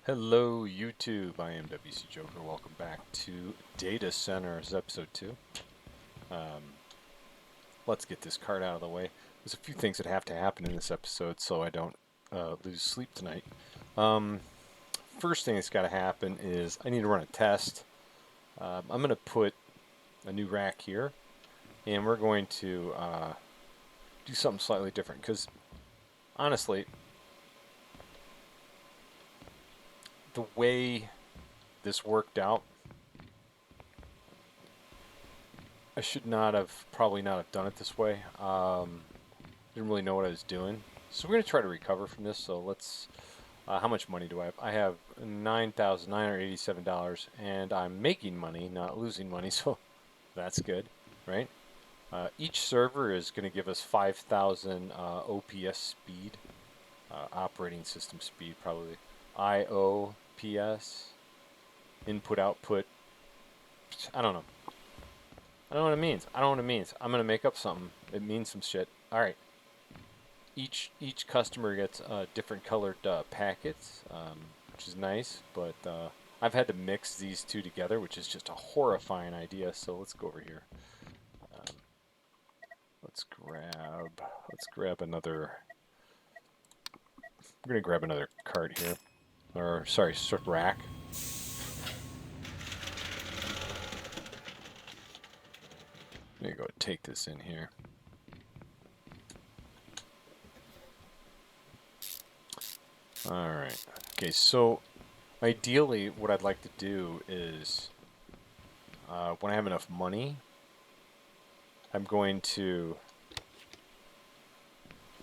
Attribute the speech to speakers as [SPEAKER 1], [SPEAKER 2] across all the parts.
[SPEAKER 1] Hello YouTube, I am WC Joker. Welcome back to Data Centers episode 2. Um, let's get this card out of the way. There's a few things that have to happen in this episode so I don't lose sleep tonight. Um, First thing that's got to happen is I need to run a test. I'm going to put a new rack here and we're going to do something slightly different because honestly, the way this worked out, I should not have, probably not have done it this way. Didn't really know what I was doing. So we're going to try to recover from this. So let's, how much money do I have? I have $9,987 and I'm making money, not losing money. So that's good, right? Each server is going to give us 5,000 OPS speed, operating system speed, probably. IOPS, input output. I don't know. I don't know what it means. I don't know what it means. I'm going to make up something. It means some shit. All right. Each customer gets different colored packets, which is nice. But I've had to mix these two together, which is just a horrifying idea. So let's go over here. Um, let's grab another. We're gonna grab another cart here, or sorry, rack. There you go. Take this in here. All right. Okay. So ideally, what I'd like to do is when I have enough money, I'm going to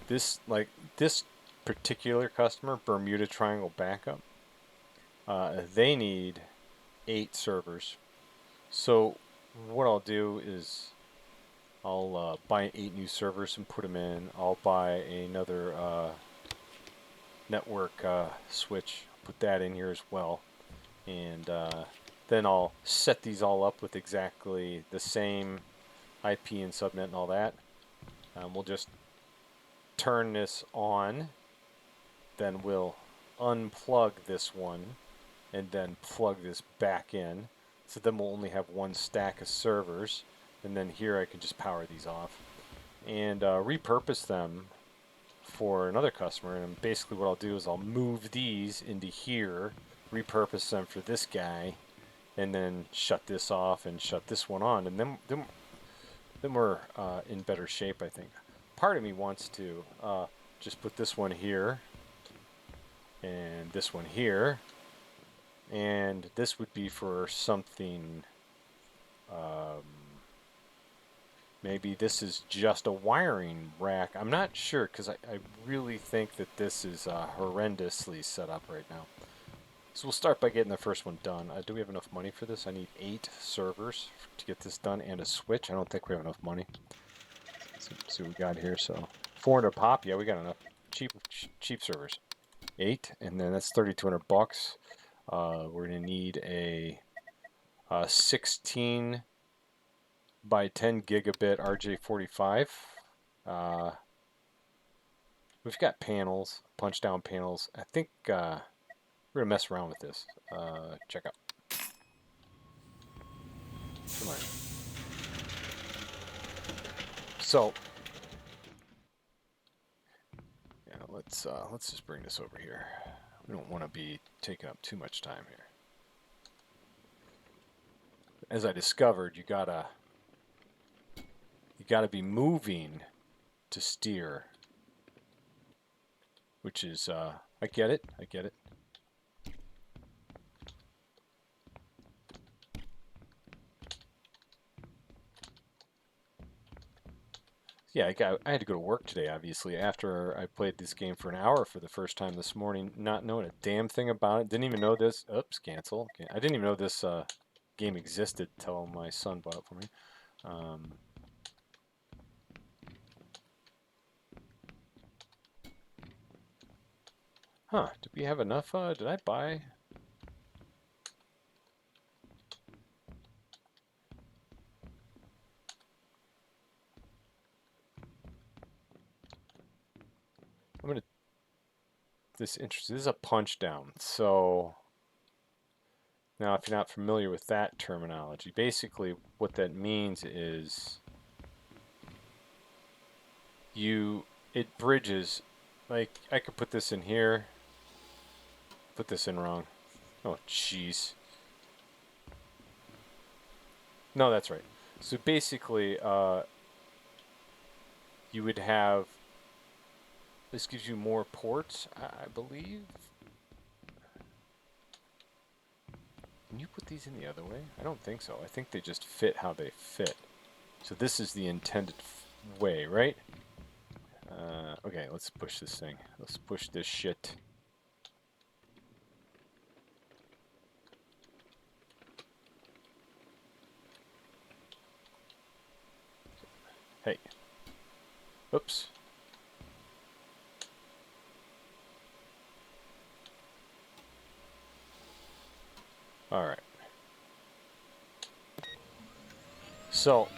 [SPEAKER 1] this particular customer, Bermuda Triangle Backup, they need 8 servers. So what I'll do is I'll buy 8 new servers and put them in. I'll buy another network switch, put that in here as well, and then I'll set these all up with exactly the same IP and subnet and all that. We'll just turn this on, then we'll unplug this one and then plug this back in. So then we'll only have one stack of servers, and then here I can just power these off and repurpose them for another customer. And basically what I'll do is I'll move these into here, repurpose them for this guy, and then shut this off and shut this one on, and then we're in better shape, I think. Part of me wants to just put this one here and this one here, and this would be for something. Um, Maybe this is just a wiring rack. I'm not sure because I really think that this is horrendously set up right now. So we'll start by getting the first one done. Do we have enough money for this? I need 8 servers to get this done and a switch. I don't think we have enough money. Let's see what we got here. So 400 pop. Yeah, we got enough. Cheap servers. 8, and then that's 3,200 bucks. We're gonna need a 16 by 10 gigabit RJ45. Uh, we've got panels, punch down panels. I think we're gonna mess around with this. Check out. Come on. So yeah, let's just bring this over here. We don't want to be taking up too much time here. As I discovered, you gotta be moving to steer, which is I get it. I get it. Yeah, I had to go to work today, obviously, after I played this game for an hour for the first time this morning, not knowing a damn thing about it. Didn't even know this. Oops, cancel. Okay. I didn't even know this game existed till my son bought it for me. Um, huh, did we have enough? Did I buy? I'm going to this interesting. This is a punch down. So now, if you're not familiar with that terminology, basically what that means is it bridges. Like, I could put this in here. Put this in wrong. Oh, jeez. No, that's right. So basically, you would have, this gives you more ports, I believe. Can you put these in the other way? I don't think so. I think they just fit how they fit. So this is the intended way, right? Okay, let's push this thing. Let's push this shit. Hey. Oops. Alright. So,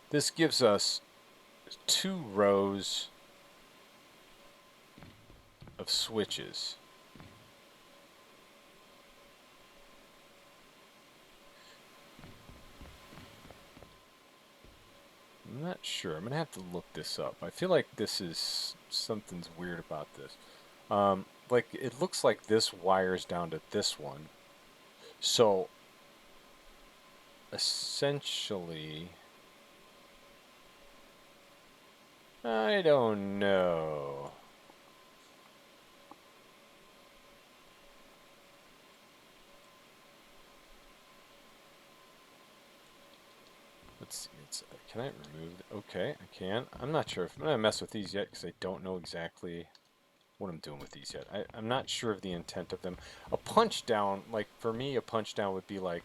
[SPEAKER 1] this gives us 2 rows of switches. I'm not sure. I'm going to have to look this up. I feel like this is, something's weird about this. Like, it looks like this wires down to this one. So, essentially, I don't know. Let's see. Can I remove? Okay, I can. I'm not sure if I'm gonna mess with these yet because I don't know exactly what I'm doing with these yet. I'm not sure of the intent of them. A punch down, like for me, a punch down would be like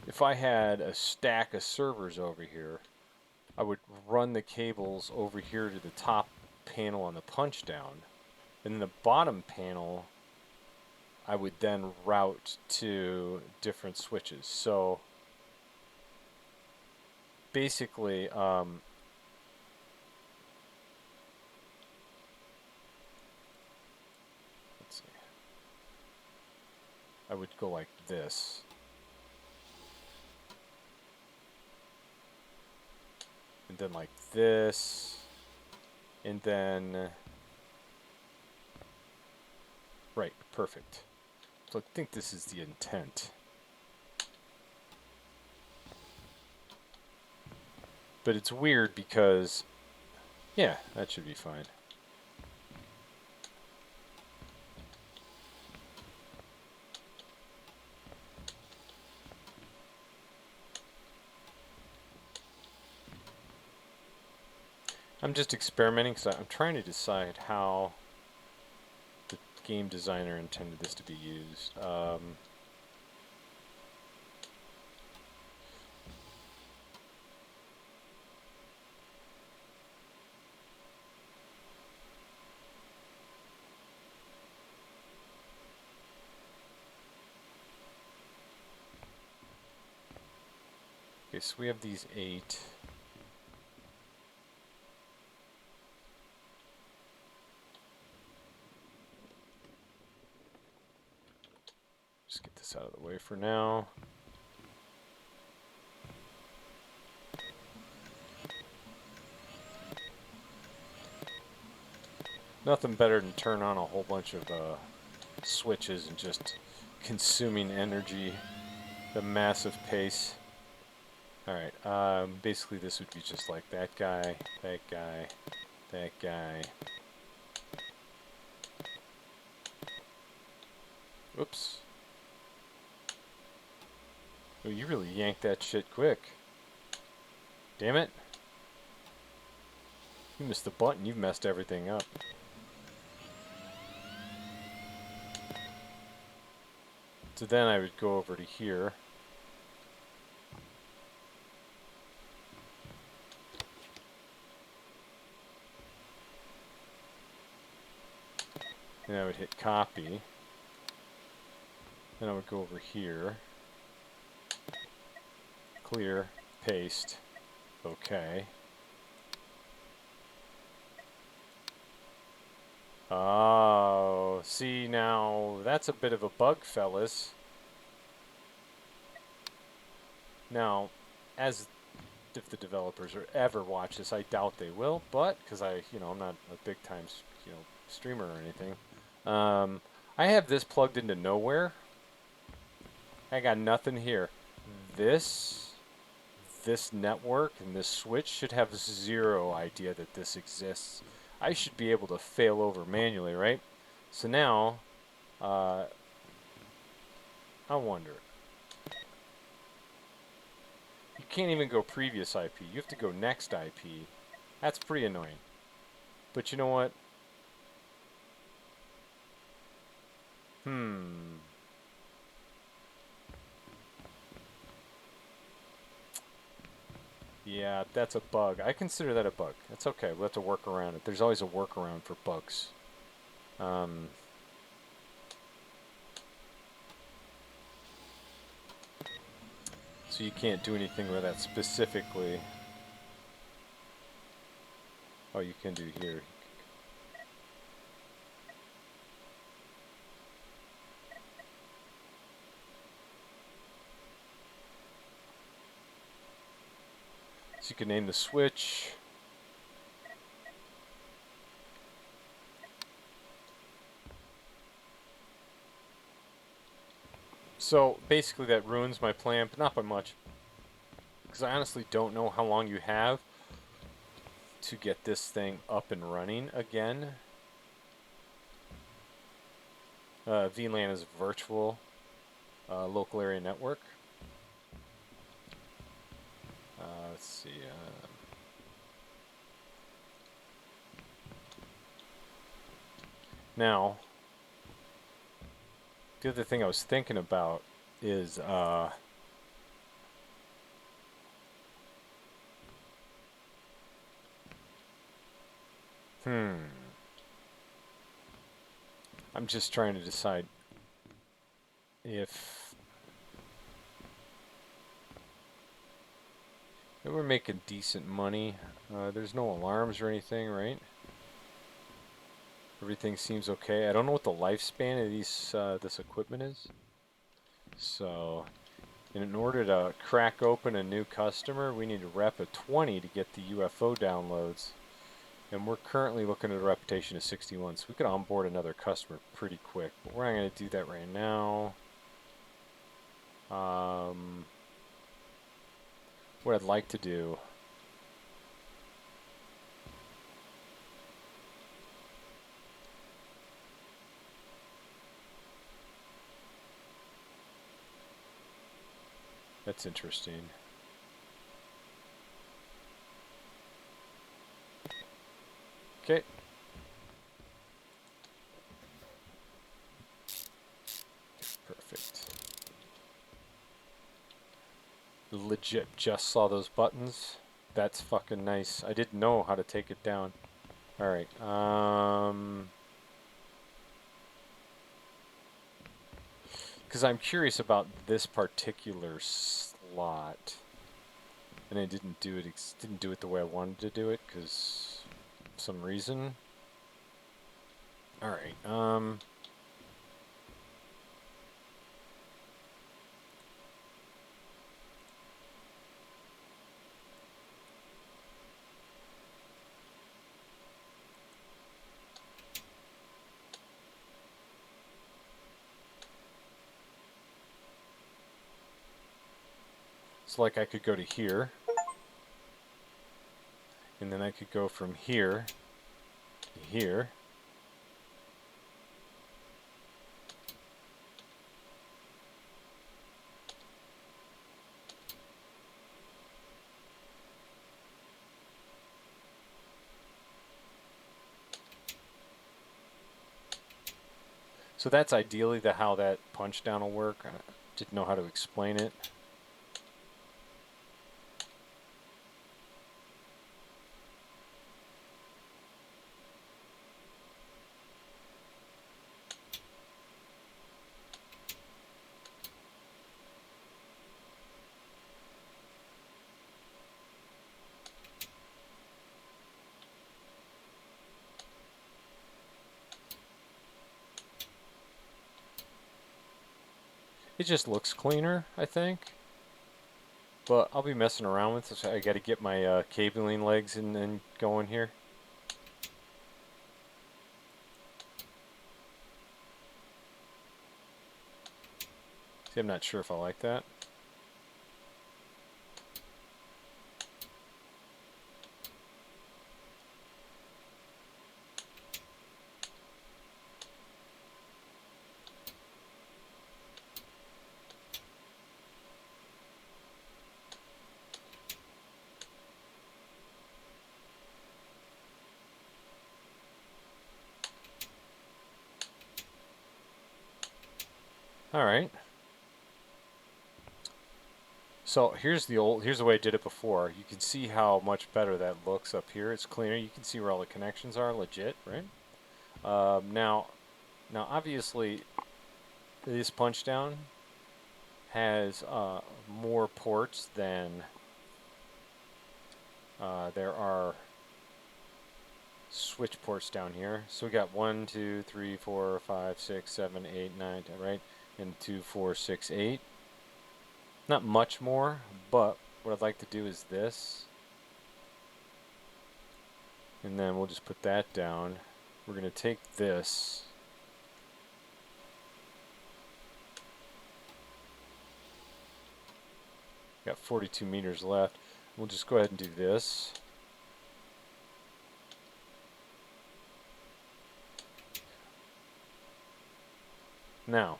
[SPEAKER 1] if I had a stack of servers over here, I would run the cables over here to the top panel on the punch down, and then the bottom panel I would then route to different switches. So basically, let's see. I would go like this. And then like this. And then... Right, perfect. So I think this is the intent. But it's weird because... Yeah, that should be fine. I'm just experimenting because I'm trying to decide how the game designer intended this to be used. Okay, so we have these 8. Just get this out of the way for now. Nothing better than turn on a whole bunch of switches and just consuming energy at a massive pace. Alright, basically this would be just like that guy, that guy, that guy. Oops. Oh, you really yanked that shit quick. Damn it. You missed the button, you've messed everything up. So then I would go over to here. And I would hit copy. Then I would go over here. Clear, paste, okay. Oh, see now, that's a bit of a bug, fellas. Now, as if the developers are ever watch this, I doubt they will, but because I'm not a big time, streamer or anything. Um, I have this plugged into nowhere. I got nothing here. This this network and this switch should have zero idea that this exists. I should be able to fail over manually, right? So now, uh, I wonder. You can't even go previous IP. You have to go next IP. That's pretty annoying. But you know what? Hmm. Yeah, that's a bug. I consider that a bug. That's okay. We'll have to work around it. There's always a workaround for bugs. Um, so you can't do anything with that specifically. Oh, you can do here. So you can name the switch. So basically that ruins my plan, but not by much. Because I honestly don't know how long you have to get this thing up and running again. VLAN is virtual local area network. Let's see. Now, the other thing I was thinking about is I'm just trying to decide if we're making decent money. There's no alarms or anything, right? Everything seems okay. I don't know what the lifespan of this equipment is. So, in order to crack open a new customer, we need a rep of 20 to get the UFO downloads. And we're currently looking at a reputation of 61, so we could onboard another customer pretty quick. But we're not going to do that right now. What I'd like to do... That's interesting. Okay. Perfect. Legit just saw those buttons. That's fucking nice. I didn't know how to take it down. Alright, because I'm curious about this particular slot. And I didn't do it the way I wanted to do it, because some reason. Alright, so like I could go to here. And then I could go from here to here. So that's ideally how that punch down will work. I didn't know how to explain it. It just looks cleaner, I think. But I'll be messing around with this. I got to get my cabling legs and going here. See, I'm not sure if I like that. All right. So here's the way I did it before. You can see how much better that looks up here. It's cleaner. You can see where all the connections are legit, right? Now obviously this punch down has more ports than there are switch ports down here. So we got 1, 2, 3, 4, 5, 6, 7, 8, 9, 10, right? And 2, 4, 6, 8. Not much more, but what I'd like to do is this. And then we'll just put that down. We're going to take this. Got 42 meters left. We'll just go ahead and do this. Now,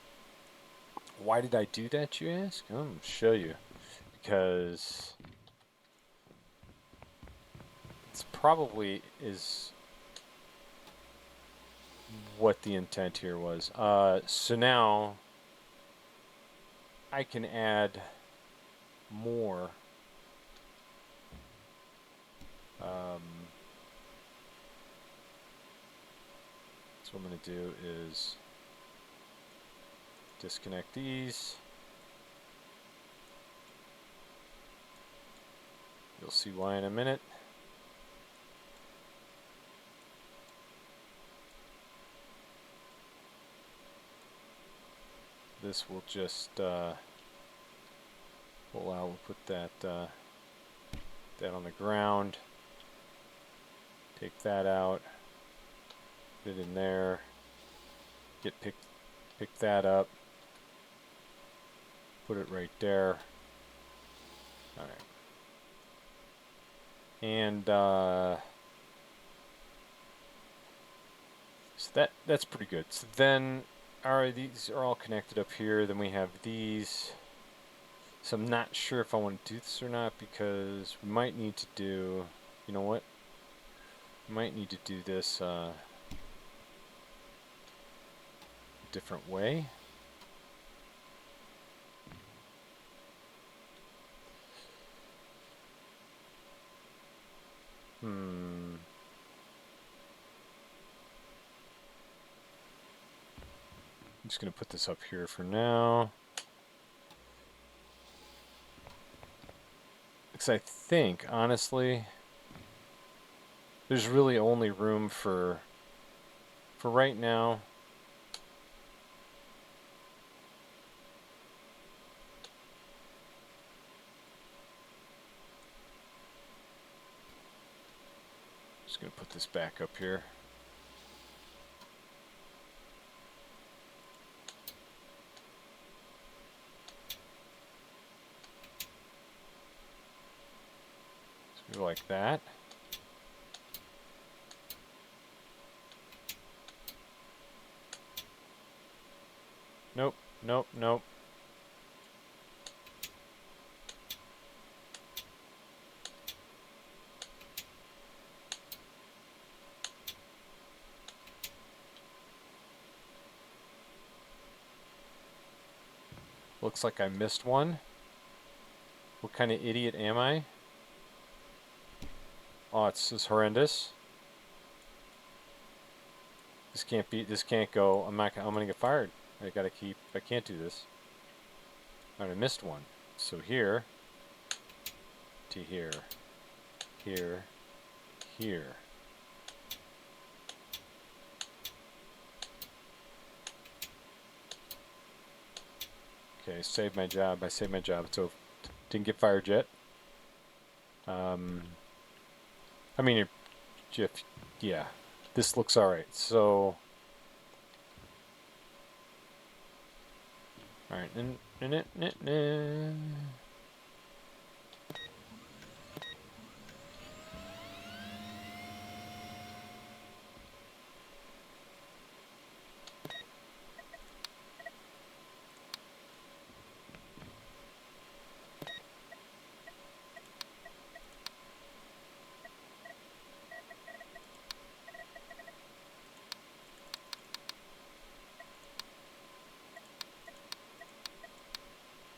[SPEAKER 1] why did I do that, you ask? I'm going to show you. Because it's probably is what the intent here was. So now I can add more so what I'm going to do is disconnect these. You'll see why in a minute. This will just we'll put that that on the ground. Take that out. Put it in there. Pick that up. Put it right there. All right. And so that's pretty good. So then, all right, these are all connected up here. Then we have these. So I'm not sure if I want to do this or not because we might need to do, you know what? We might need to do this a different way. I'm just going to put this up here for now. Because I think, honestly, there's really only room for right now. Just going to put this back up here. So go like that. Nope, nope, nope. Looks like I missed one. What kind of idiot am I? Oh, it's horrendous. This can't go. I'm gonna get fired. I can't do this. Alright, I missed one. So here to here, here, here. Okay, saved my job. I saved my job. It's over. Didn't get fired yet. I mean, Jeff, yeah, this looks all right. So, all right,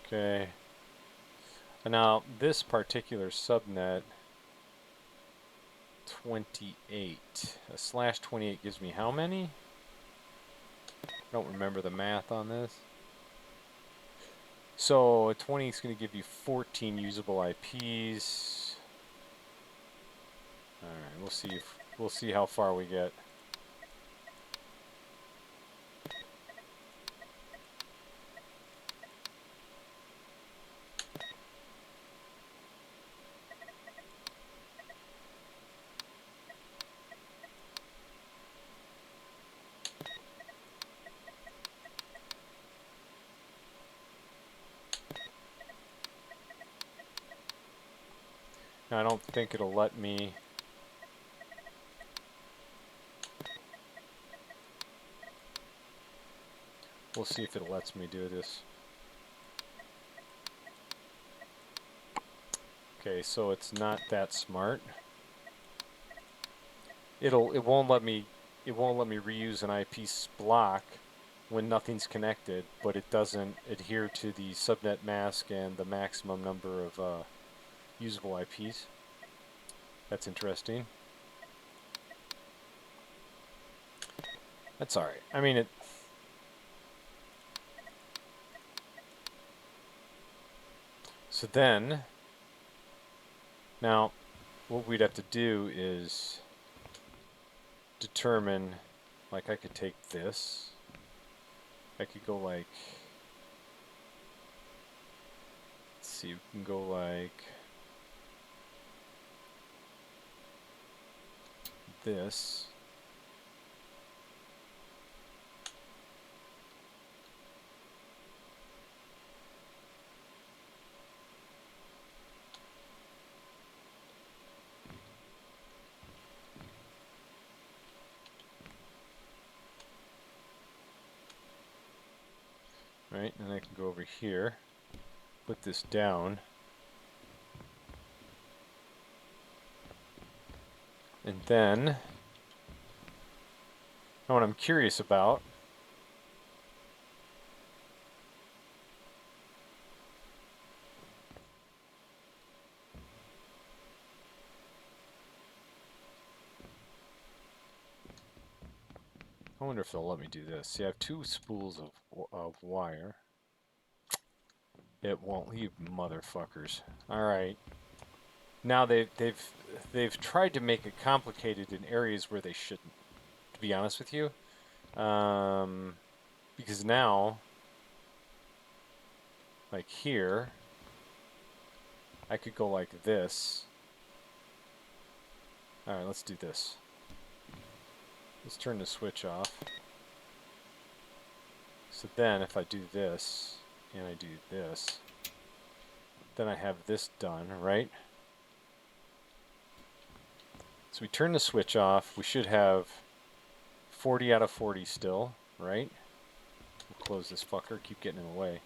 [SPEAKER 1] okay. And now this particular subnet 28, a slash 28 gives me how many? I don't remember the math on this. So a 20 is going to give you 14 usable IPs. All right, we'll see how far we get. Now, I don't think it'll let me. We'll see if it lets me do this. Okay, so it's not that smart. It won't let me reuse an IP block when nothing's connected, but it doesn't adhere to the subnet mask and the maximum number of usable IPs. That's interesting. That's all right. I mean, so then, now, what we'd have to do is determine, like I could take this, I could go like, let's see, we can go like this. Right, and I can go over here, put this down, and then, now what I'm curious about, I wonder if they'll let me do this. See, I have two spools of wire. It won't, you motherfuckers. All right. Now they've tried to make it complicated in areas where they shouldn't. To be honest with you, because now, like here, I could go like this. All right, let's do this. Let's turn the switch off. So then, if I do this and I do this, then I have this done, right? So we turn the switch off. We should have 40 out of 40 still, right? We'll close this fucker, keep getting in the way.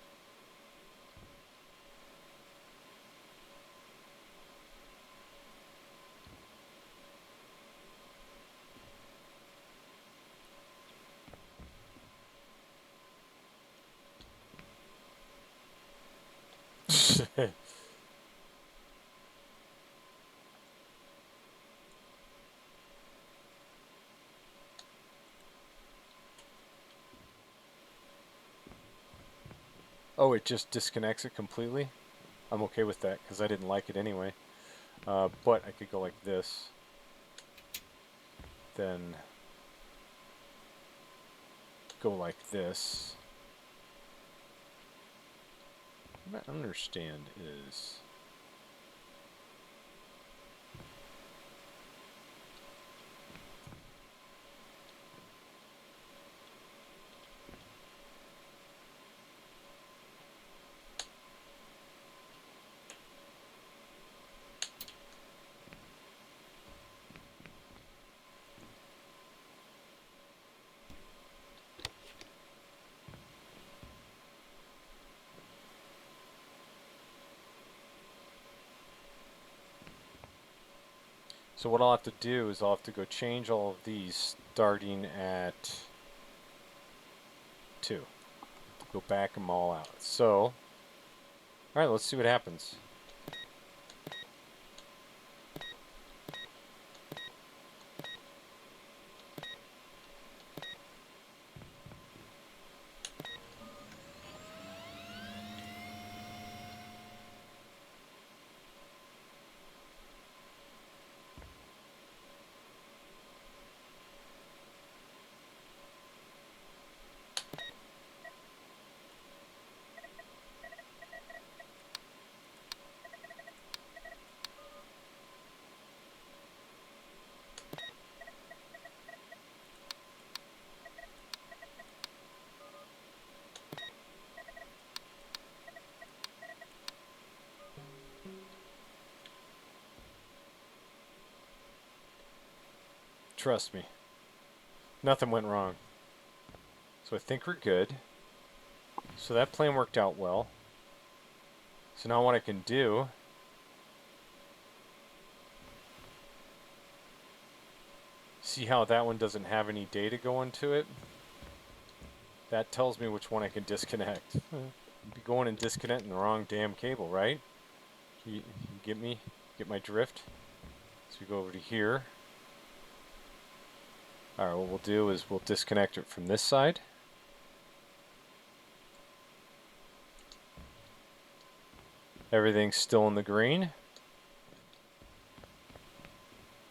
[SPEAKER 1] Oh, it just disconnects it completely? I'm okay with that, because I didn't like it anyway. But I could go like this. Then go like this. What I don't understand is... So what I'll have to do is I'll have to go change all of these starting at 2. Go back them all out. So, alright, let's see what happens. Trust me. Nothing went wrong. So I think we're good. So that plan worked out well. So now what I can do... See how that one doesn't have any data going to it? That tells me which one I can disconnect. You'd be going and disconnecting the wrong damn cable, right? You get me? Get my drift? So we go over to here. Alright, what we'll do is we'll disconnect it from this side. Everything's still in the green.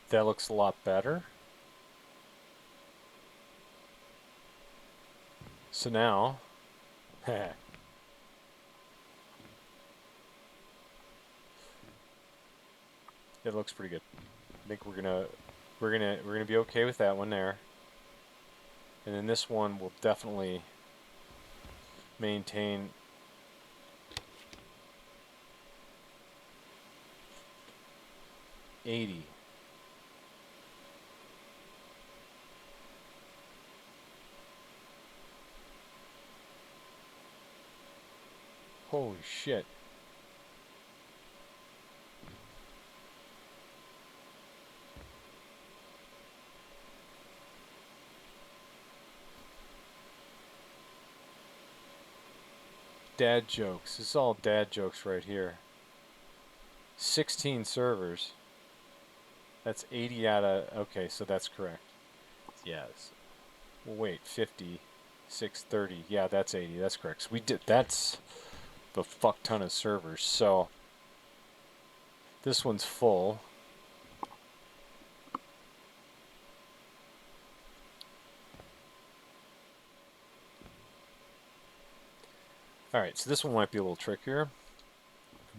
[SPEAKER 1] That looks a lot better. So now, it looks pretty good. I think we're gonna be okay with that one there. And then this one will definitely maintain $80. Holy shit. Dad jokes. This is all dad jokes right here. 16 servers. That's 80 out of... Okay, so that's correct. Yes. Well, wait, 50, 630. Yeah, that's 80. That's correct. So we did... That's a fuck ton of servers. So this one's full. Alright, so this one might be a little trickier.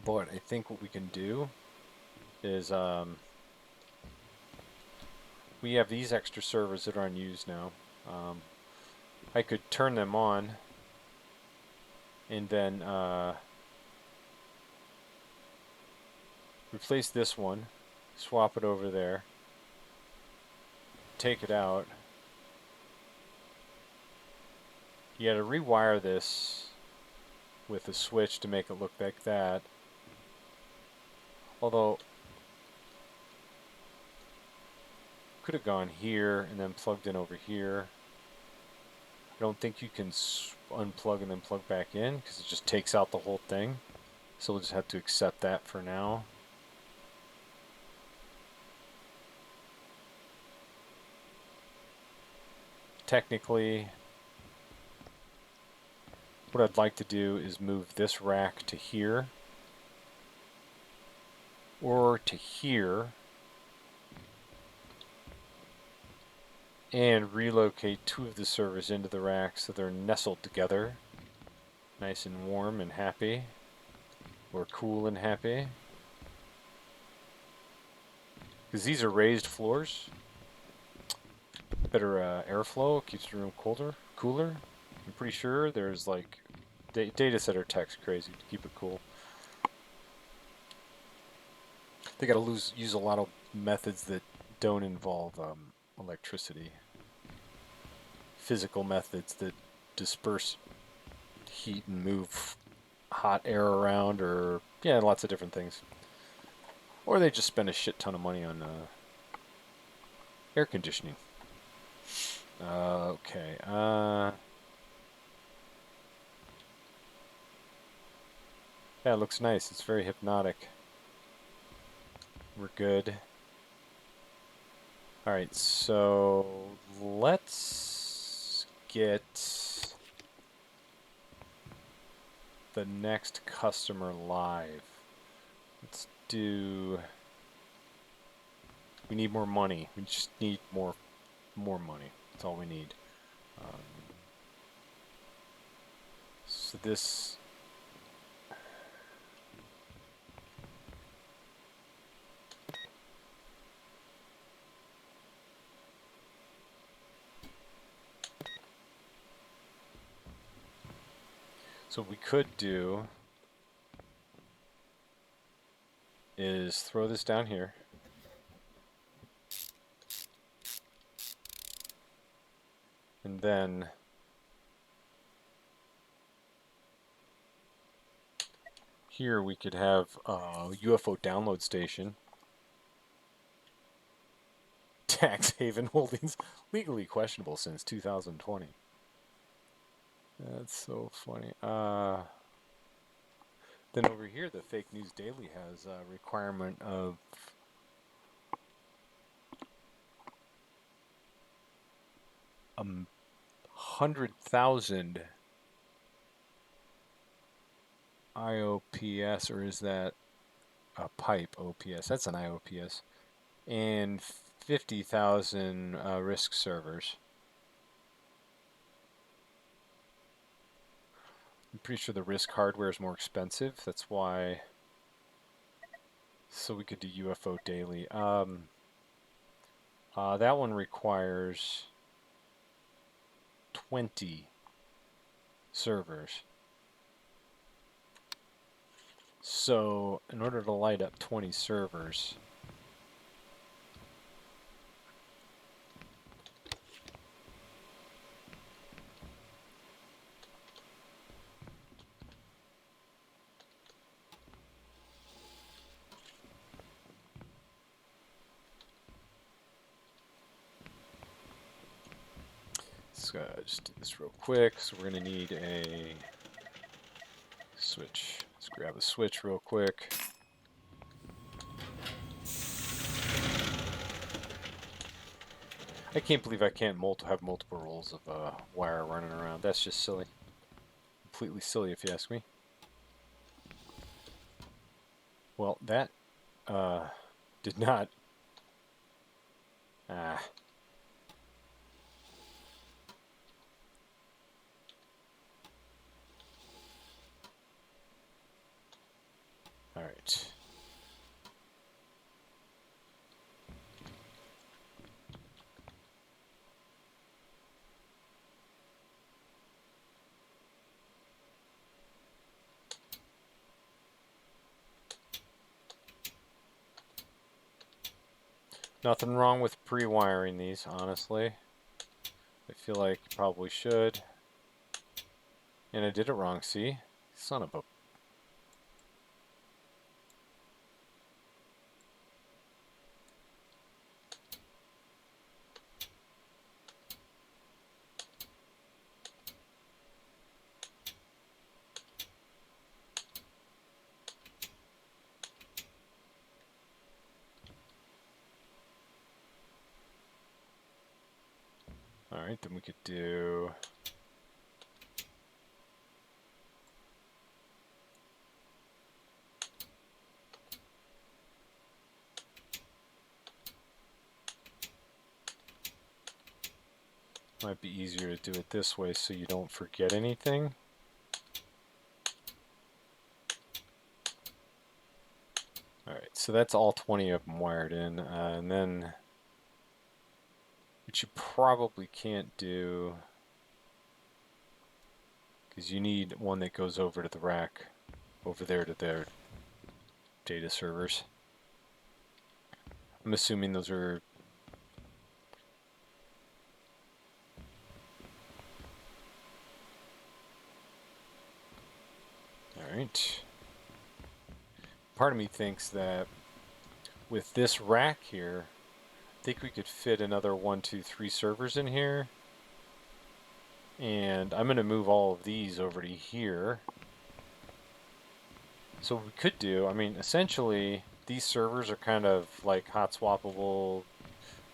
[SPEAKER 1] But I think what we can do is... we have these extra servers that are unused now. I could turn them on and then replace this one, swap it over there, take it out. You gotta rewire this with a switch to make it look like that. Although, could have gone here and then plugged in over here. I don't think you can unplug and then plug back in because it just takes out the whole thing. So we'll just have to accept that for now. Technically, what I'd like to do is move this rack to here or to here and relocate 2 of the servers into the rack so they're nestled together, nice and warm and happy. We're cool and happy. Because these are raised floors. Better airflow, keeps the room cooler. I'm pretty sure there's like data center tech's crazy to keep it cool. They got to use a lot of methods that don't involve electricity. Physical methods that disperse heat and move hot air around, or yeah, lots of different things. Or they just spend a shit ton of money on air conditioning. Okay. Yeah, it looks nice. It's very hypnotic. We're good. Alright, so let's get the next customer live. Let's do... We need more money. We just need more money. That's all we need. So this... So what we could do is throw this down here. And then here we could have a UFO download station. Tax haven holdings legally questionable since 2020. That's so funny. Then over here, the Fake News Daily has a requirement of 100,000 IOPS, or is that a pipe OPS? That's an IOPS. And 50,000 RISC servers. I'm pretty sure the RISC hardware is more expensive. That's why. So we could do UFO Daily. That one requires 20 servers. So in order to light up 20 servers, let's just do this real quick. So we're going to need a switch. Let's grab a switch real quick. I can't believe I can't have multiple rolls of wire running around. That's just silly. Completely silly if you ask me. Well, that did not... Alright. Nothing wrong with pre-wiring these, honestly. I feel like you probably should. And I did it wrong, see? Son of a... Alright, then we could do... Might be easier to do it this way so you don't forget anything. so that's all 20 of them wired in, and then what you probably can't do, because you need one that goes over to the rack, over there to their data servers. I'm assuming those are... Alright. Part of me thinks that with this rack here, I think we could fit another 1, 2, 3 servers in here. And I'm going to move all of these over to here. So what we could do, I mean, essentially, these servers are kind of like hot swappable,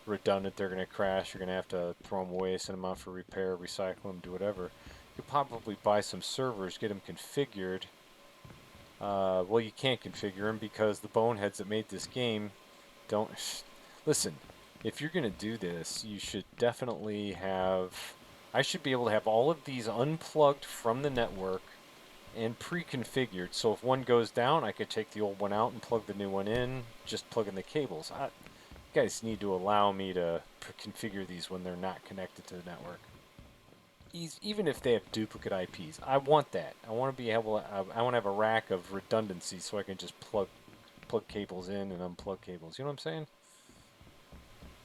[SPEAKER 1] redundant. They're going to crash. You're going to have to throw them away, send them out for repair, recycle them, do whatever. You could probably buy some servers, get them configured. Well, you can't configure them because the boneheads that made this game don't... Listen, if you're going to do this, you should definitely have... I should be able to have all of these unplugged from the network and pre-configured, so if one goes down, I could take the old one out and plug the new one in, just plug in the cables. You guys need to allow me to configure these when they're not connected to the network. Even if they have duplicate IPs, I want that. I want to be able to, I want to have a rack of redundancy so I can just plug cables in and unplug cables. You know what I'm saying?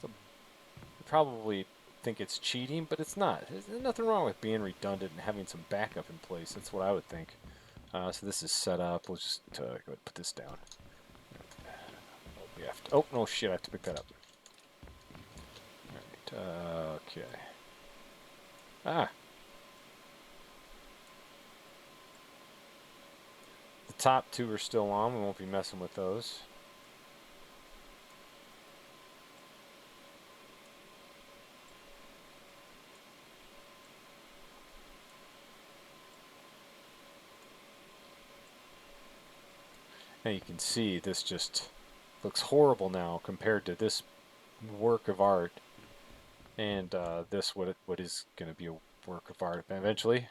[SPEAKER 1] So you probably think it's cheating, but it's not. There's nothing wrong with being redundant and having some backup in place. That's what I would think. So this is set up. We'll just go ahead and put this down. Oh, no shit, I have to pick that up. Alright, okay. Ah. The top two are still on. We won't be messing with those. Now you can see this just looks horrible now compared to this work of art, and this what is going to be a work of art eventually.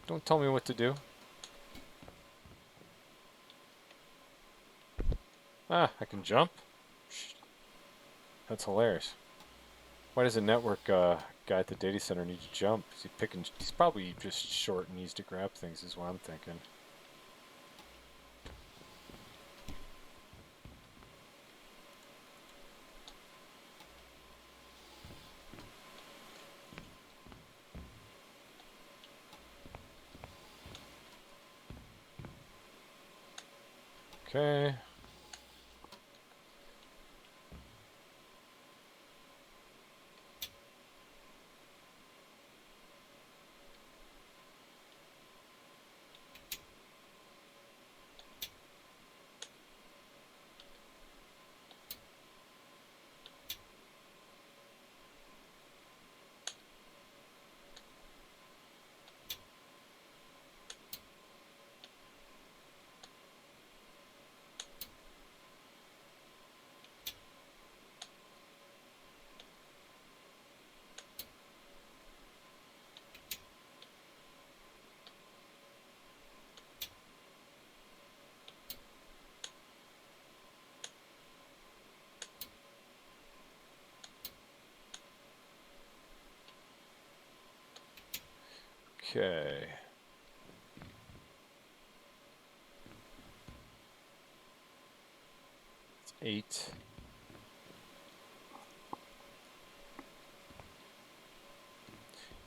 [SPEAKER 1] Don't tell me what to do. Ah, I can jump? That's hilarious. Why does a network guy at the data center need to jump? He's probably just short and needs to grab things is what I'm thinking. Okay. Okay. It's 8.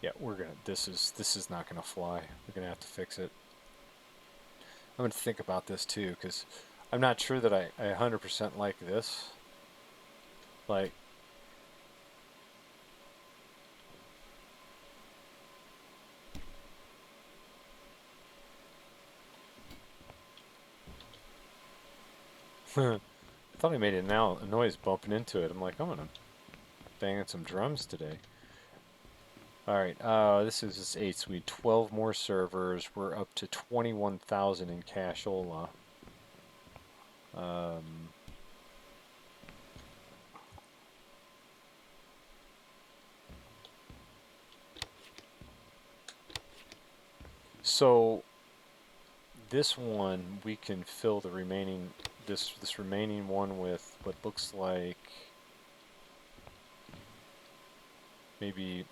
[SPEAKER 1] Yeah, this is not gonna fly. We're gonna have to fix it. I'm gonna think about this too, because I'm not sure that I 100% like this. Like, I thought I made a noise bumping into it. I'm like, I'm gonna bang on some drums today. Alright, this is just 8, so we need 12 more servers. We're up to 21,000 in cashola. So this one we can fill the remaining this remaining one with what looks like maybe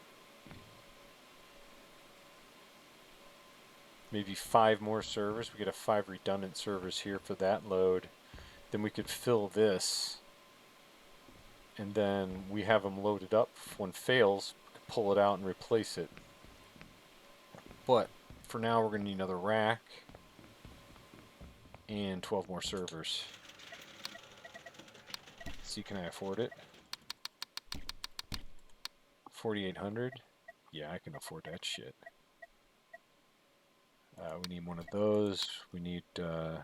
[SPEAKER 1] 5 more servers. We could have 5 redundant servers here for that load. Then we could fill this, and then we have them loaded up. If one fails, we could pull it out and replace it. But for now, we're going to need another rack and 12 more servers. See, can I afford it? 4,800? Yeah, I can afford that shit. We need one of those. We need, I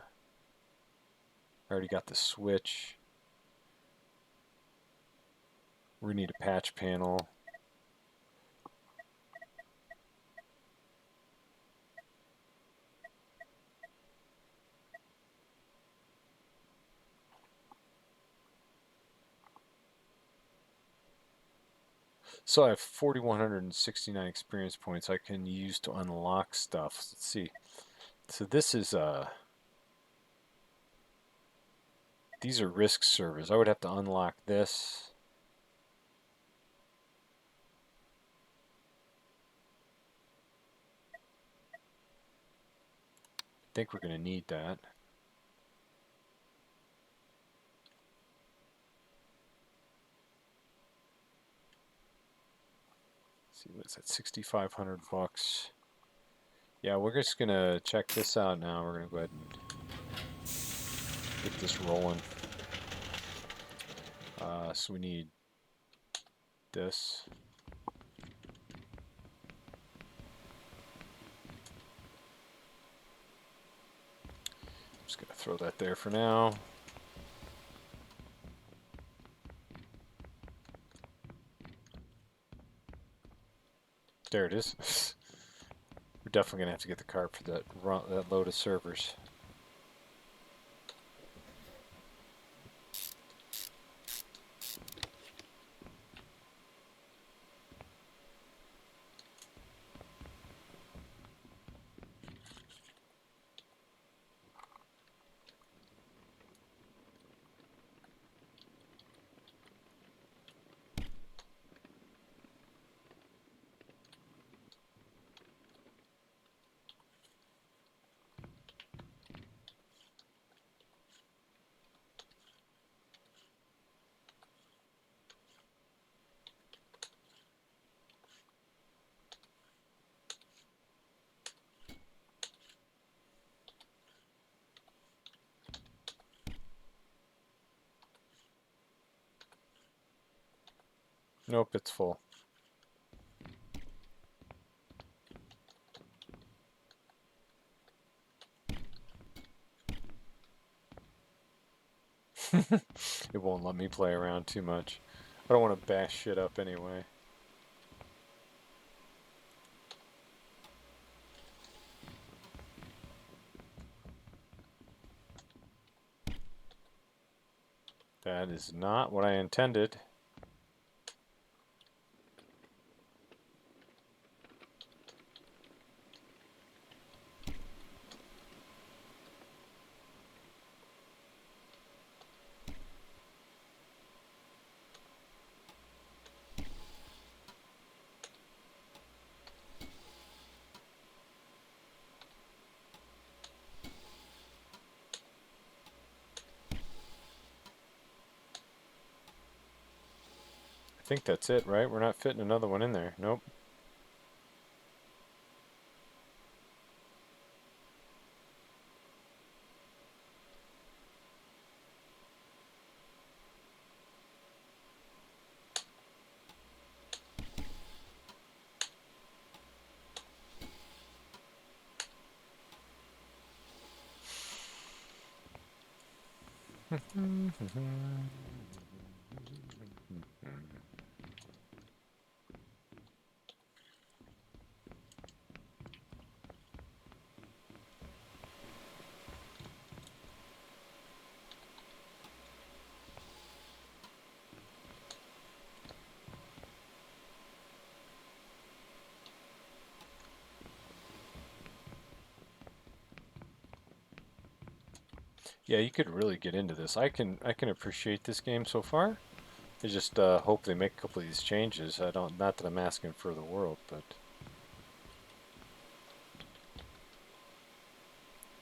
[SPEAKER 1] already got the switch. We need a patch panel. So I have 4,169 experience points I can use to unlock stuff. Let's see. So this is these are risk servers. I would have to unlock this. I think we're going to need that. Let's see, what's that? 6,500 bucks. Yeah, we're just going to check this out now. We're going to go ahead and get this rolling. So we need this. Just going to throw that there for now. There it is. We're definitely going to have to get the card for that load of servers. Nope, it's full. It won't let me play around too much. I don't want to bash shit up anyway. That is not what I intended. I think that's it, right? We're not fitting another one in there. Nope. Yeah, you could really get into this. I can appreciate this game so far. I just hope they make a couple of these changes. I don't, not that I'm asking for the world, but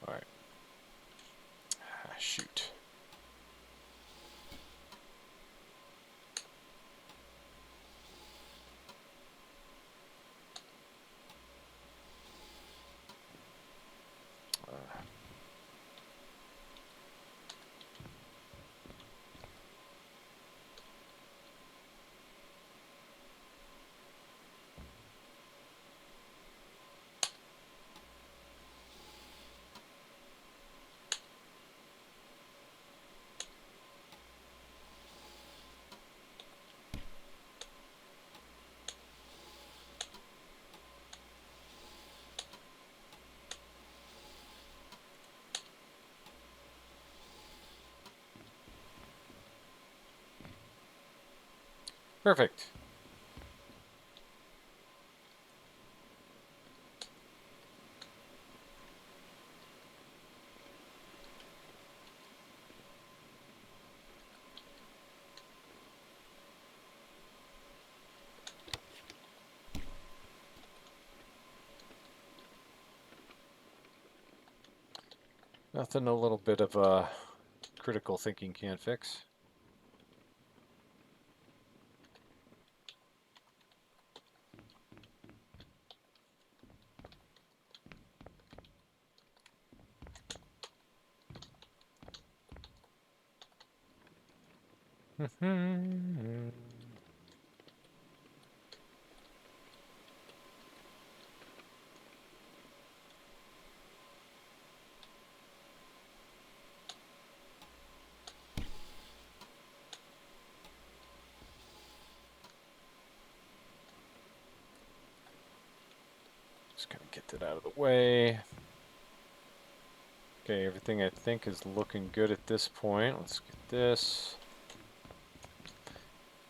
[SPEAKER 1] all right. Ah, shoot. Perfect. Nothing a little bit of critical thinking can't fix. Just gonna get that out of the way. Okay, everything I think is looking good at this point. Let's get this.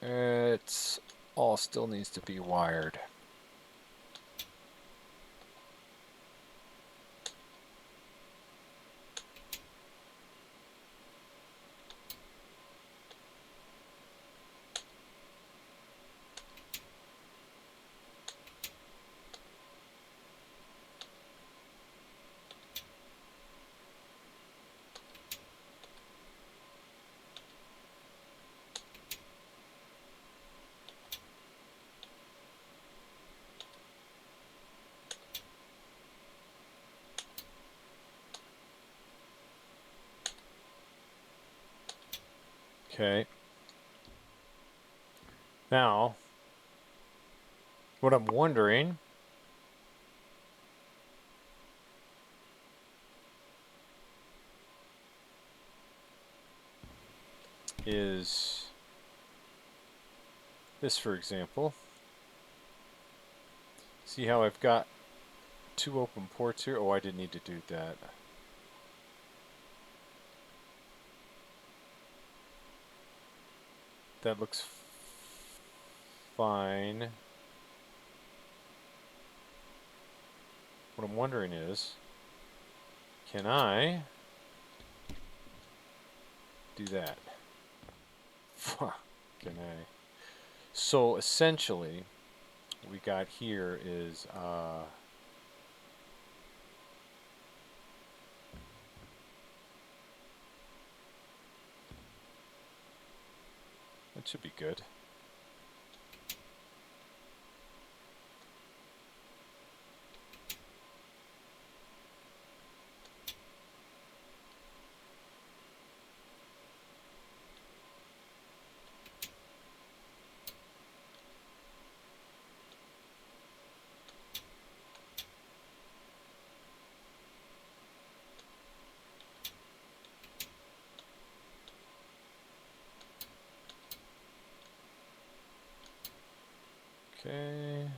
[SPEAKER 1] It's all still needs to be wired. Okay. Now, what I'm wondering is this, for example. See how I've got two open ports here? Oh, I didn't need to do that. That looks fine. What I'm wondering is, can I do that? Can I? So essentially, what we got here is that should be good. Okay.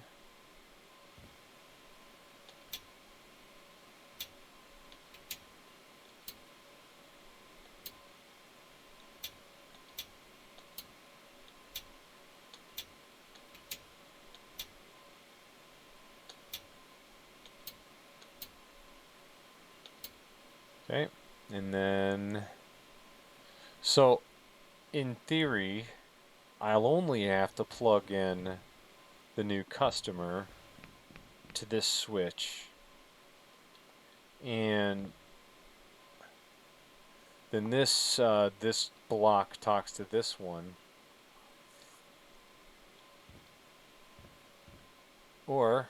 [SPEAKER 1] Okay. And then, so in theory, I'll only have to plug in the new customer to this switch, and then this block talks to this one, or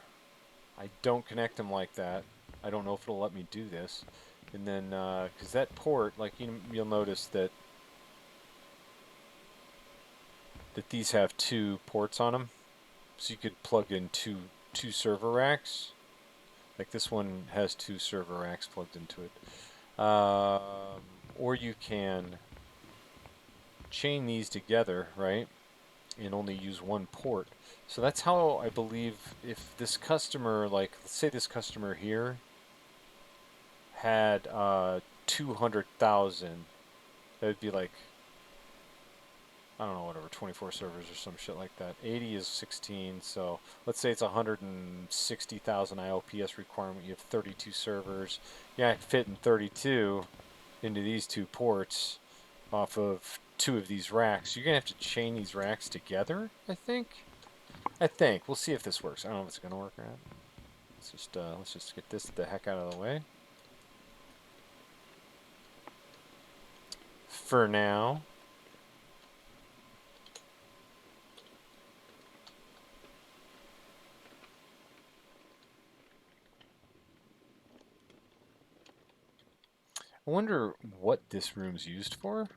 [SPEAKER 1] I don't connect them like that. I don't know if it'll let me do this, and then because that port, like you'll notice that these have 2 ports on them, so you could plug in two server racks. Like this one has 2 server racks plugged into it. Or you can chain these together, right? And only use 1 port. So that's how I believe if this customer, like let's say this customer here had 200,000, that would be like, I don't know, whatever, 24 servers or some shit like that. 80 is 16, so let's say it's 160,000 ILPS requirement. You have 32 servers. Yeah, I can fit in 32 into these 2 ports off of 2 of these racks. You're gonna have to chain these racks together, I think. We'll see if this works. I don't know if it's gonna work or not. Let's just get this the heck out of the way. For now. I wonder what this room's used for.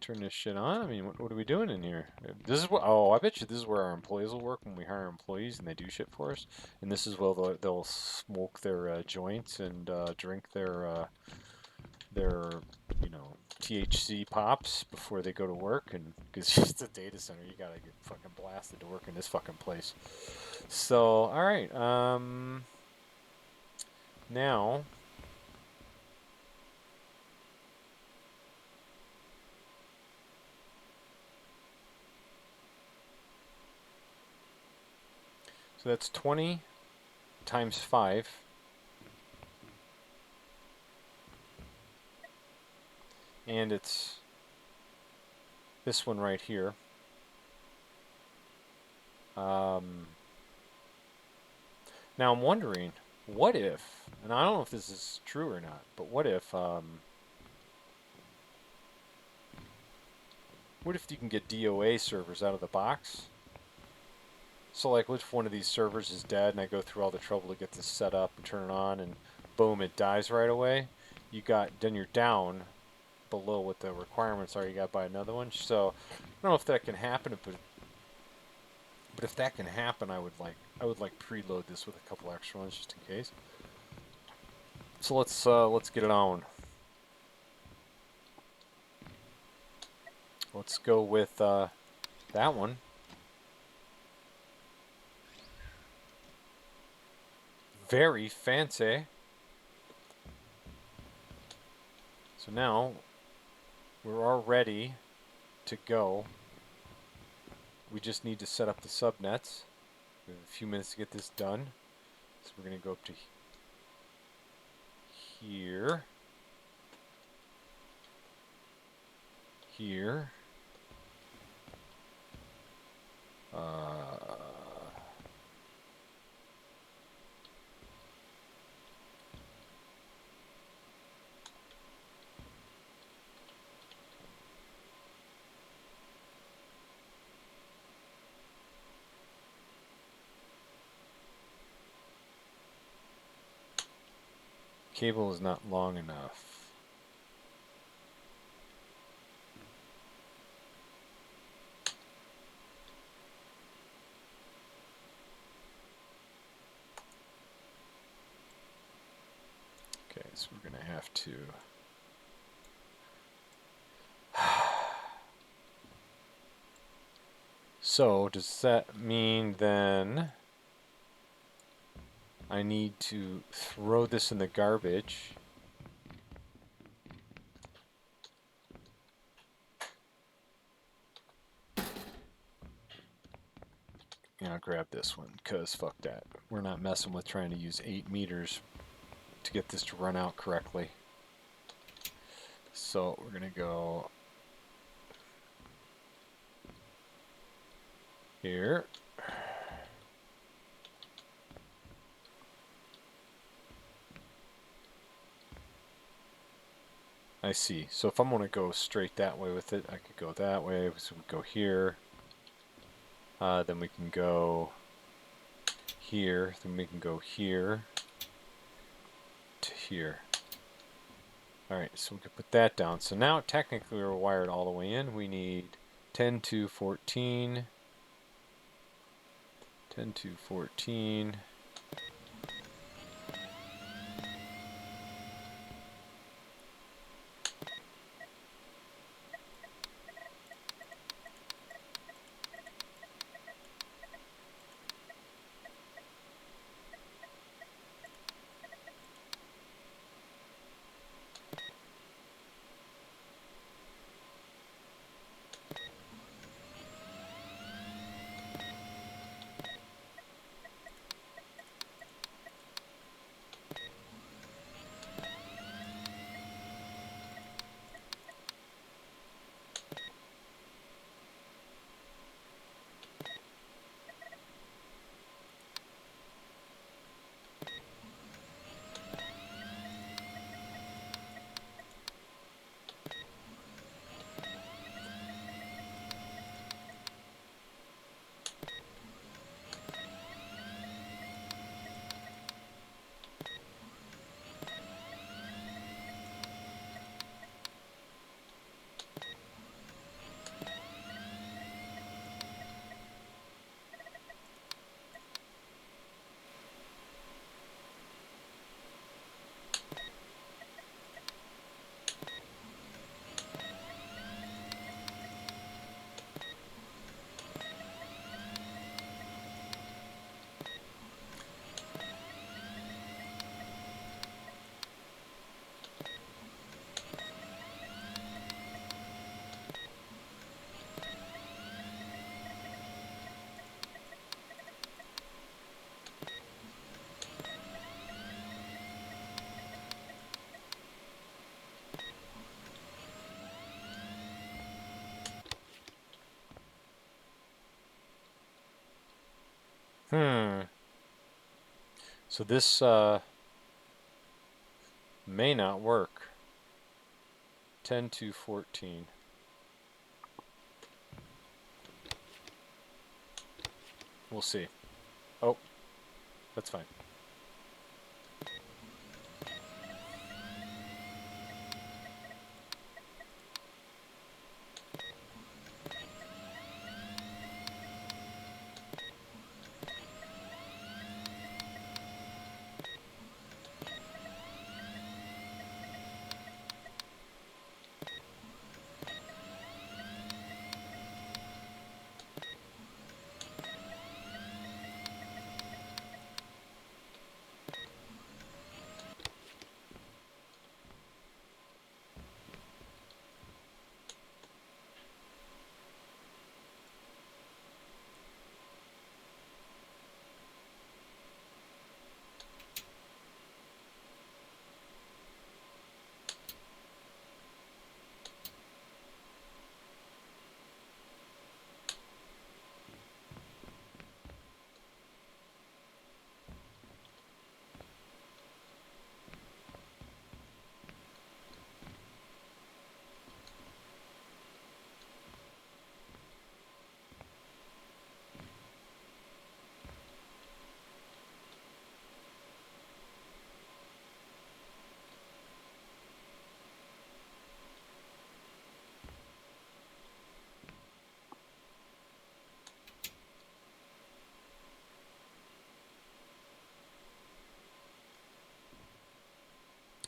[SPEAKER 1] Turn this shit on. I mean, what are we doing in here? This is what. Oh, I bet you this is where our employees will work when we hire employees and they do shit for us. And this is where they'll smoke their joints and drink their THC pops before they go to work. And because it's a data center, you gotta get fucking blasted to work in this fucking place. So, all right. Now. So that's 20 times 5. And it's this one right here. Now I'm wondering, what if, and I don't know if this is true or not, but what if you can get DOA servers out of the box? So like, what if one of these servers is dead and I go through all the trouble to get this set up and turn it on, and boom, it dies right away? Then you're down below what the requirements are. You got to buy another one. So I don't know if that can happen, but if that can happen, I would like preload this with a couple extra ones just in case. So let's get it on. Let's go with that one. Very fancy. So now we're all ready to go. We just need to set up the subnets. We have a few minutes to get this done. So we're going to go up to here. Here. Cable is not long enough. Okay, so we're going to have to... So, does that mean then I need to throw this in the garbage? I'll grab this one, because fuck that. We're not messing with trying to use 8 meters to get this to run out correctly. So we're going to go here. I see. So if I'm going to go straight that way with it, I could go that way. So we go here. Then we can go here. Then we can go here to here. Alright, so we can put that down. So now technically we're wired all the way in. We need 10 to 14. 10 to 14. So this may not work. 10 to 14. We'll see. Oh, that's fine.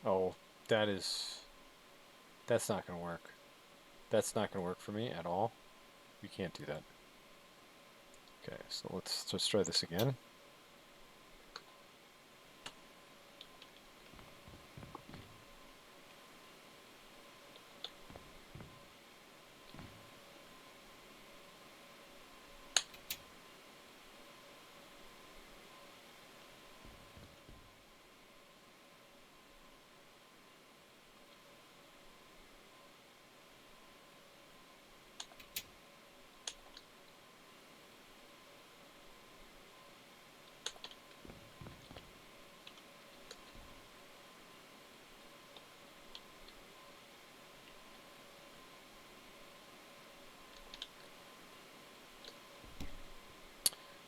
[SPEAKER 1] Oh, that's not going to work. That's not going to work for me at all. You can't do that. Okay, so let's just try this again.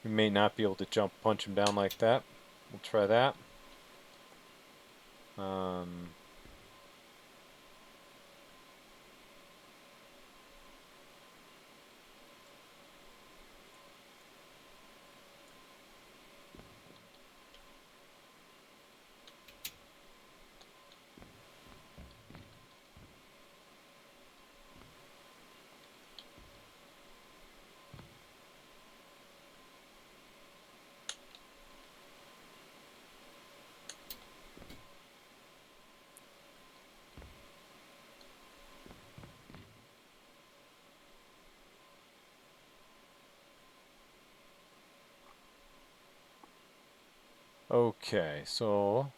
[SPEAKER 1] We may not be able to punch him down like that. We'll try that. Okay, so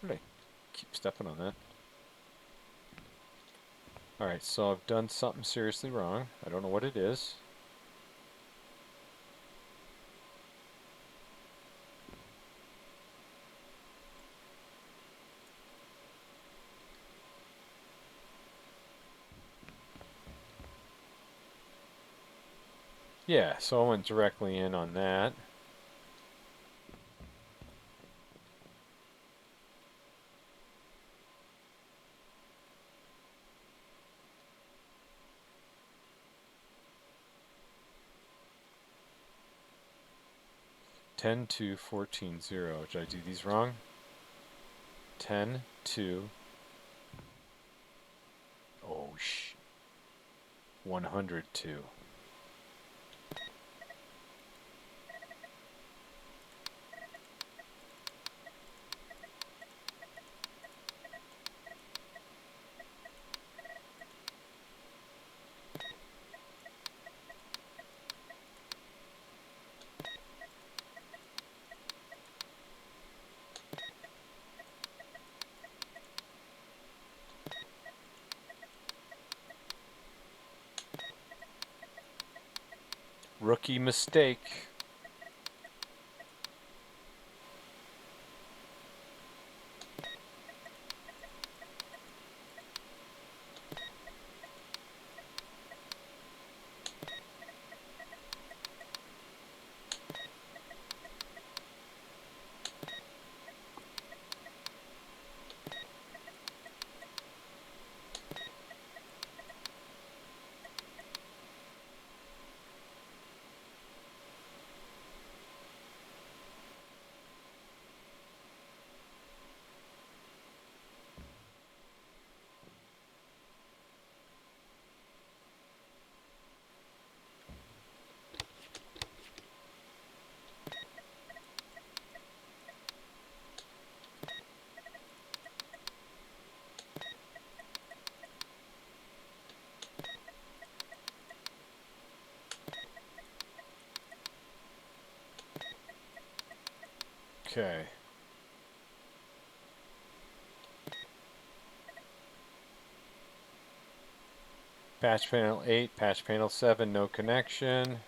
[SPEAKER 1] where did I keep stepping on that? Alright, so I've done something seriously wrong. I don't know what it is. Yeah, so I went directly in on that. Ten, 2, 14, 0. Did I do these wrong? 10, 2. Oh, 102. Rookie mistake. Okay. Patch panel 8, patch panel 7, no connection.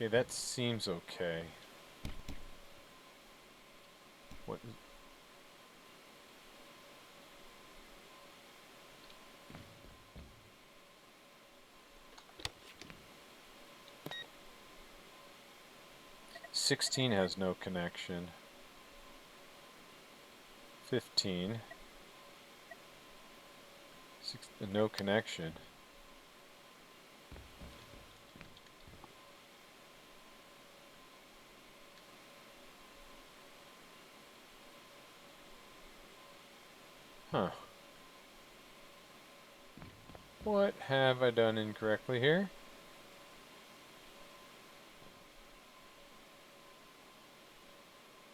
[SPEAKER 1] Okay, that seems okay. What? 16 has no connection. 15. No connection. Huh. What have I done incorrectly here?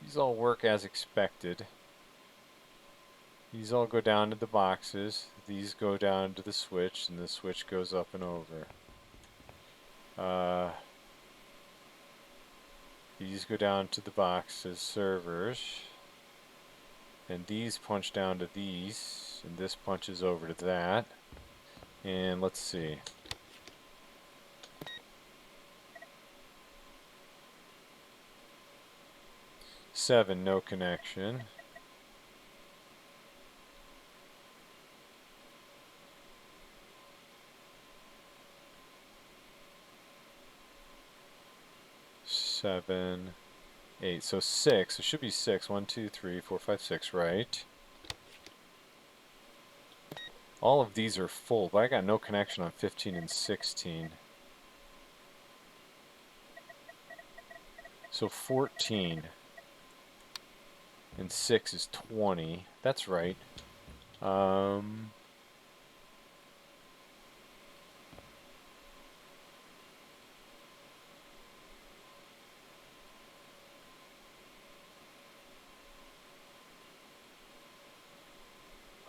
[SPEAKER 1] These all work as expected. These all go down to the boxes. These go down to the switch, and the switch goes up and over. These go down to the boxes, servers. And these punch down to these, and this punches over to that. And let's see. Seven, no connection. Seven, 8. So 6. It should be 6. 1, 2, 3, 4, 5, 6, right? All of these are full, but I got no connection on 15 and 16. So 14 and 6 is 20. That's right.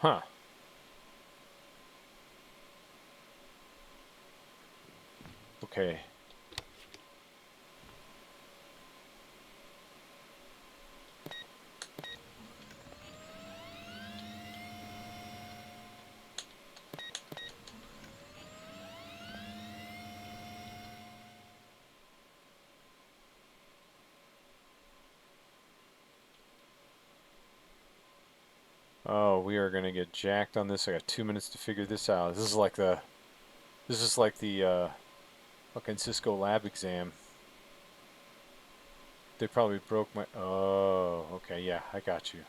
[SPEAKER 1] Huh. Okay. Oh, we are gonna get jacked on this. I got 2 minutes to figure this out. This is like the fucking Cisco lab exam. They probably broke my. Oh, okay, yeah, I got you.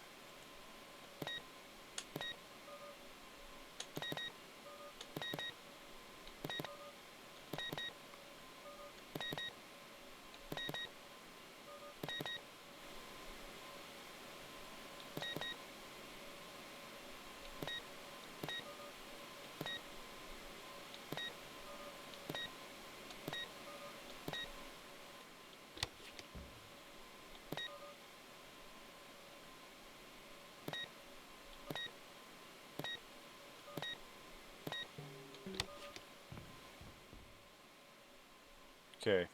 [SPEAKER 1] Okay.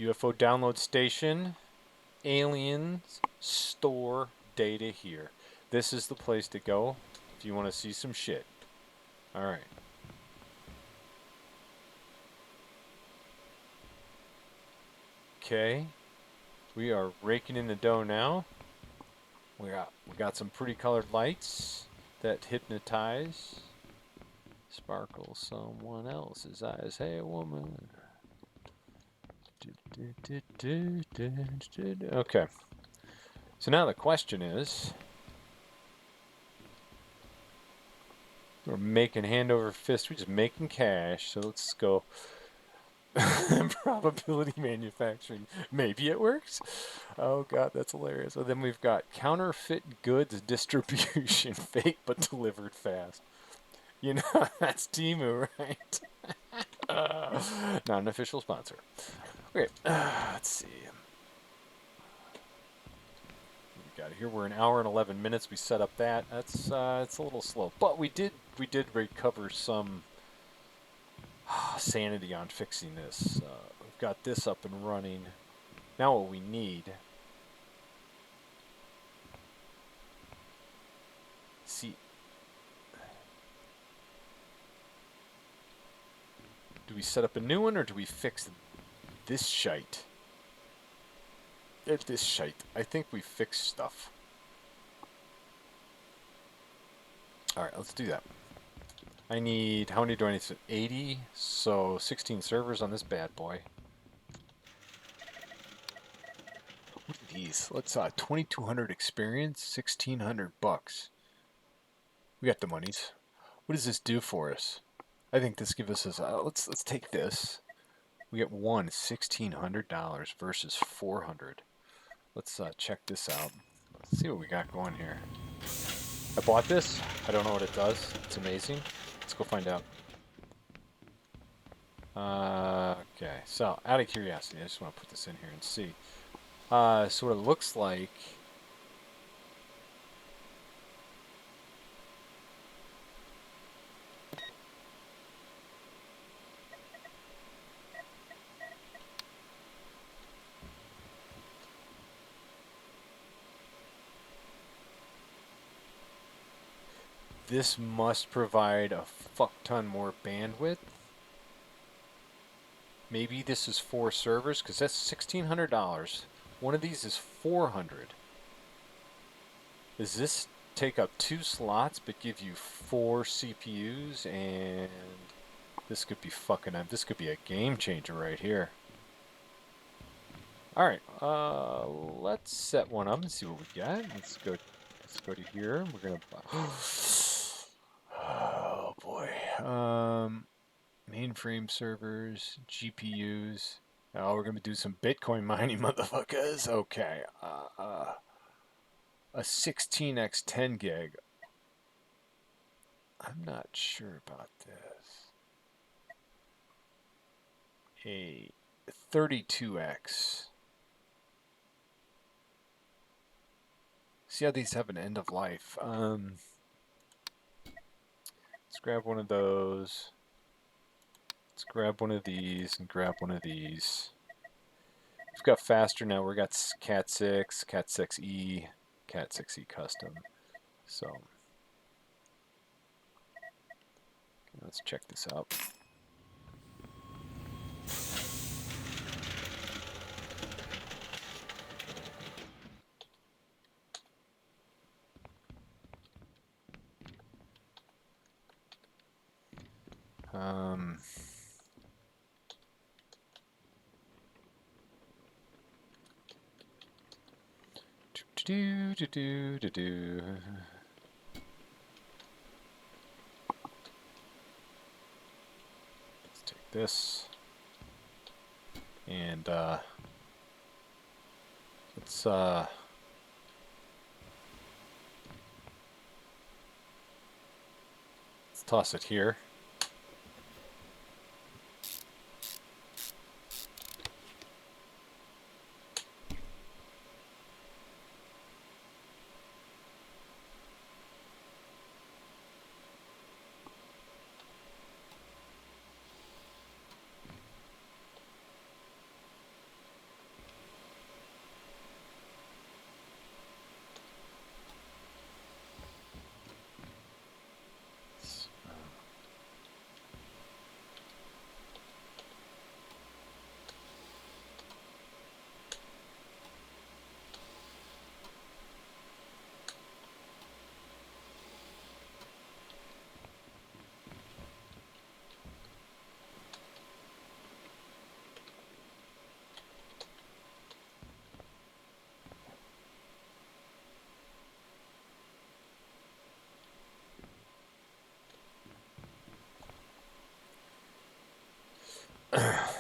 [SPEAKER 1] UFO download station. Aliens store data here. This is the place to go if you want to see some shit. Alright. Okay. We are raking in the dough now. We got some pretty colored lights that hypnotize. Sparkle someone else's eyes. Hey, woman. Okay. So now the question is, we're making hand over fist. We're just making cash. So let's go. Probability manufacturing. Maybe it works. Oh god, that's hilarious. And then we've got counterfeit goods distribution. Fake but delivered fast. You know, that's Temu, right? Not an official sponsor. Okay, let's see. We got here. We're an hour and 11 minutes. We set up that. That's it's a little slow, but we did recover some sanity on fixing this. We've got this up and running. Now what we need. See. Do we set up a new one or do we fix this shite? This shite. I think we fixed stuff. Alright, let's do that. I need, how many do I need? 80, so 16 servers on this bad boy. What are these? Let's 2200 experience, 1600 bucks. We got the monies. What does this do for us? I think this gives us let's take this. We get $1,600 versus 400. Let's check this out. Let's see what we got going here. I bought this. I don't know what it does. It's amazing. Let's go find out. Okay, so out of curiosity, I just want to put this in here and see. So what it looks like. This must provide a fuck ton more bandwidth. Maybe this is 4 servers, because that's $1,600. One of these is 400. Does this take up 2 slots but give you 4 CPUs? And this could be fucking up. This could be a game changer right here. All right, let's set one up and see what we got. Let's go to here. We're gonna. Oh boy. Mainframe servers, GPUs. Oh, we're gonna do some Bitcoin mining, motherfuckers. Okay. A 16x 10 gig. I'm not sure about this. A 32x. See how these have an end of life. Let's grab one of those. Let's grab one of these and grab one of these. We've got faster now. We got Cat 6, Cat 6e, Cat 6e custom. So let's check this out. Let's take this and let's toss it here.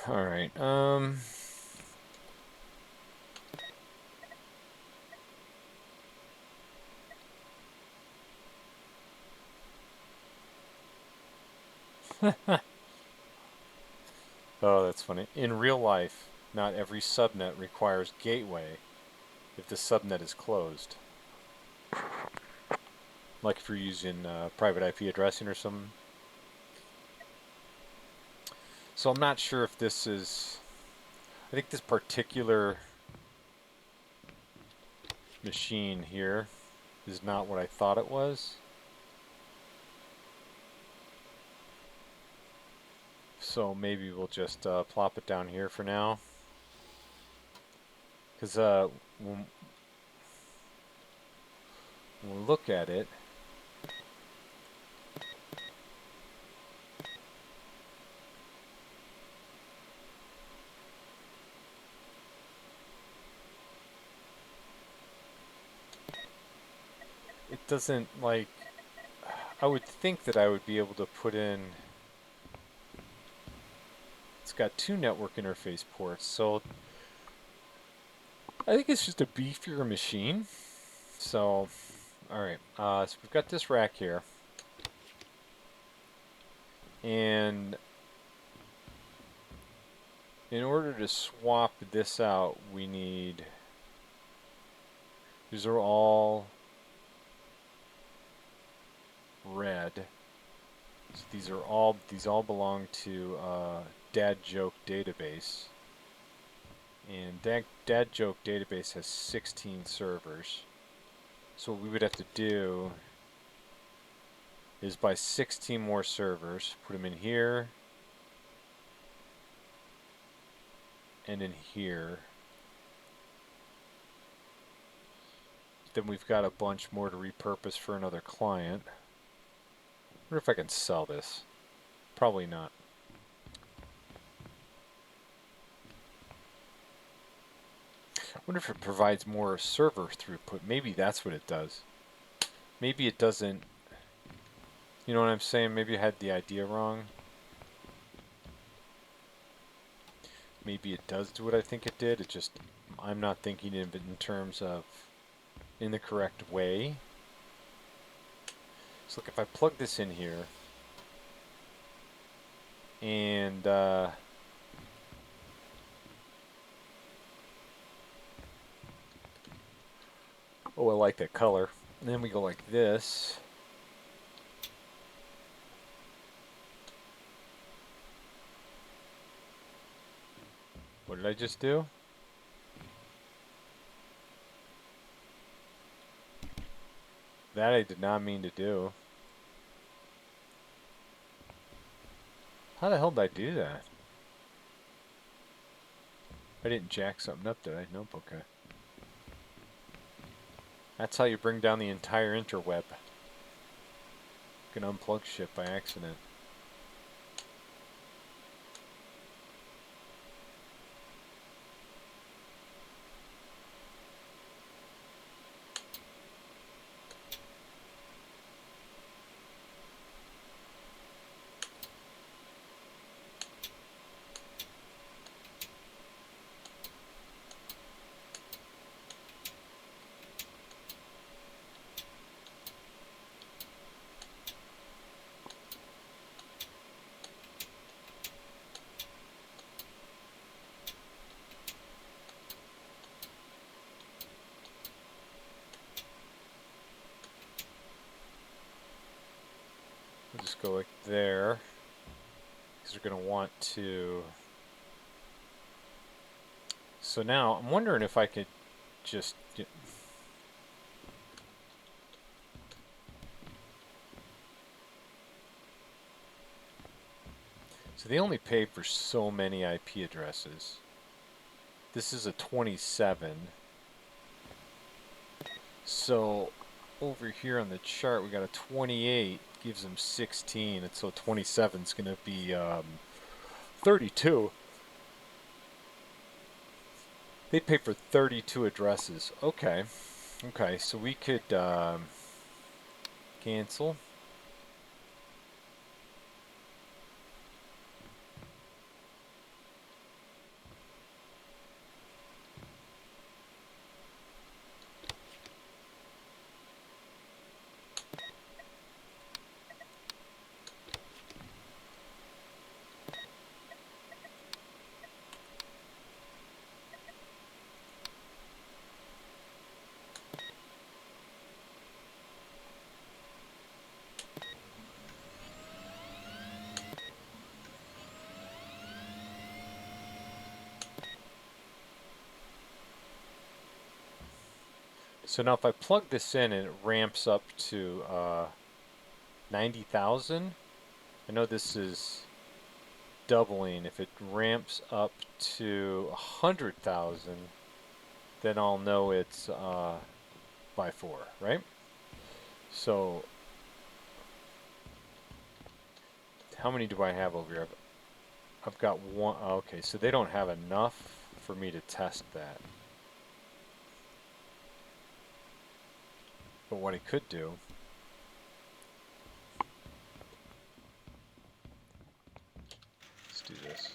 [SPEAKER 1] All right. Oh, that's funny. In real life, not every subnet requires gateway if the subnet is closed. Like if you're using private IP addressing or something. So I'm not sure if this is... I think this particular machine here is not what I thought it was. So maybe we'll just plop it down here for now. Because when we look at it, it doesn't like... I would think that I would be able to put in... It's got 2 network interface ports, so I think it's just a beefier machine. So Alright, so we've got this rack here. And in order to swap this out, we need... These are all red. So these all belong to Dad Joke Database. And Dad Joke Database has 16 servers. So what we would have to do is buy 16 more servers, put them in here, and in here. Then we've got a bunch more to repurpose for another client. I wonder if I can sell this. Probably not. I wonder if it provides more server throughput. Maybe that's what it does. Maybe it doesn't. You know what I'm saying? Maybe I had the idea wrong. Maybe it does do what I think it did. It just, I'm not thinking of it in terms of in the correct way. So look, if I plug this in here and oh, I like that color. And then we go like this. What did I just do? That I did not mean to do. How the hell did I do that? I didn't jack something up, did I? Nope, okay. That's how you bring down the entire interweb. You can unplug shit by accident. We'll just go like there. Because we're going to want to... So now, I'm wondering if I could just... So they only pay for so many IP addresses. This is a 27. So over here on the chart, we got a 28, gives them 16, and so 27 is going to be 32. They pay for 32 addresses. Okay. Okay, so we could cancel. So now if I plug this in and it ramps up to 90,000, I know this is doubling. If it ramps up to 100,000, then I'll know it's by 4, right? So how many do I have over here? I've got one. Okay, so they don't have enough for me to test that. But what I could do, let's do this.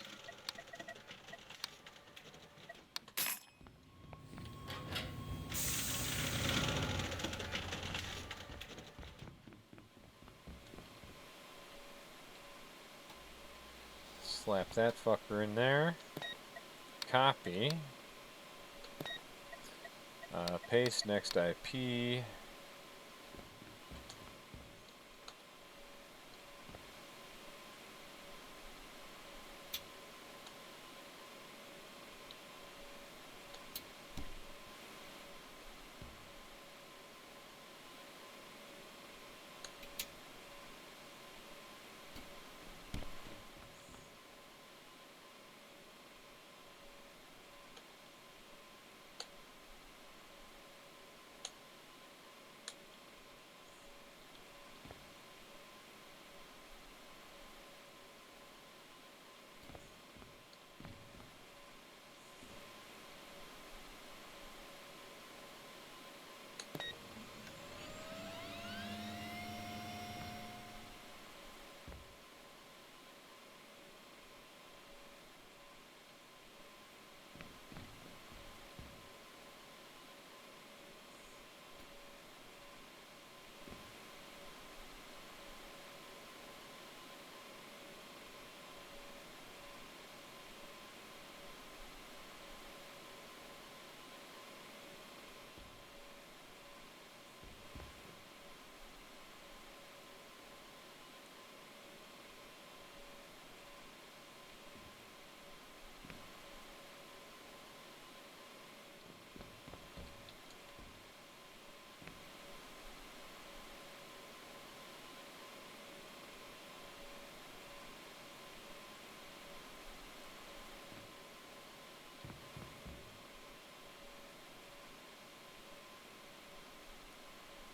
[SPEAKER 1] Slap that fucker in there. Copy. Paste next IP.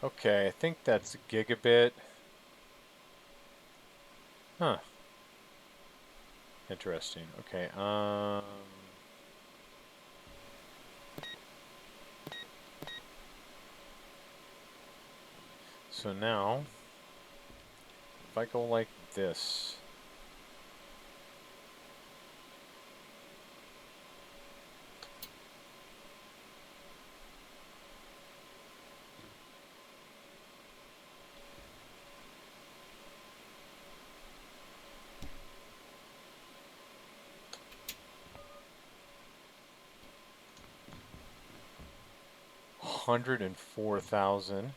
[SPEAKER 1] Okay, I think that's a gigabit. Huh. Interesting. Okay, so now, if I go like this, $104,000.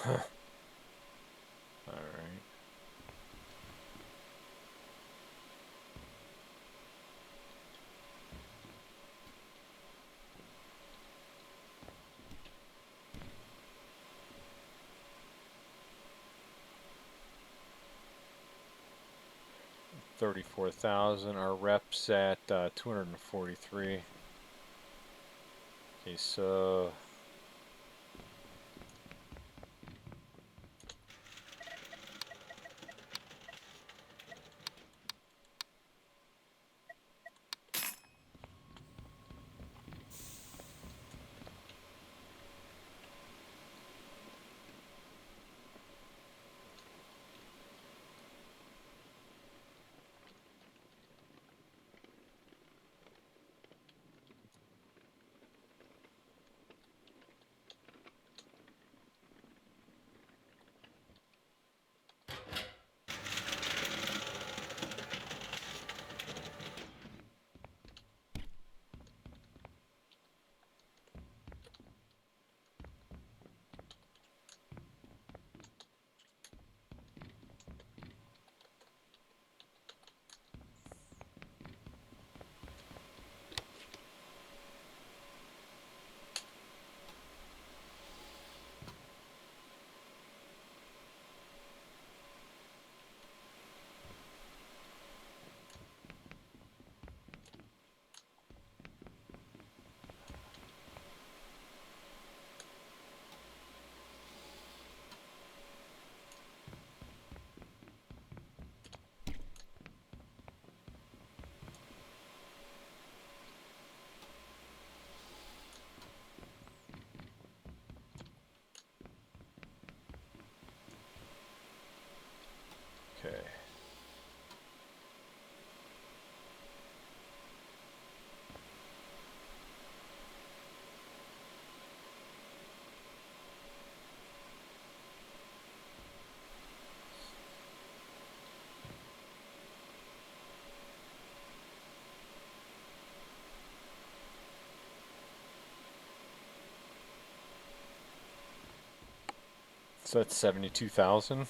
[SPEAKER 1] All right. $34,000. Our reps at 243. Okay, so So that's 72,000.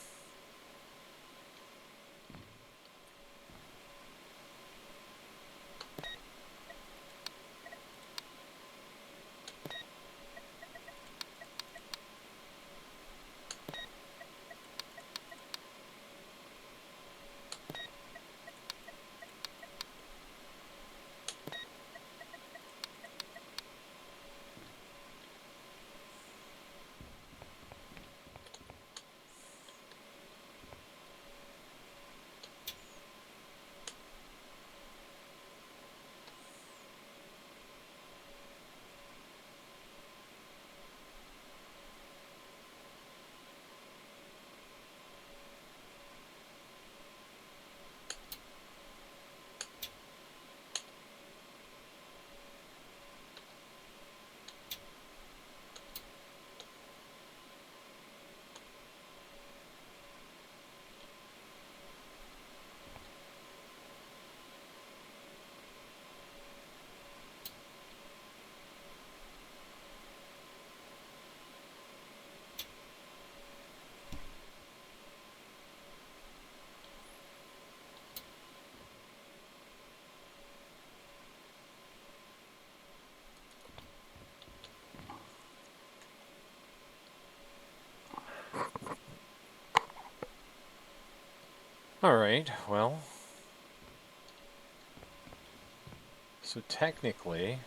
[SPEAKER 1] All right, well, so technically,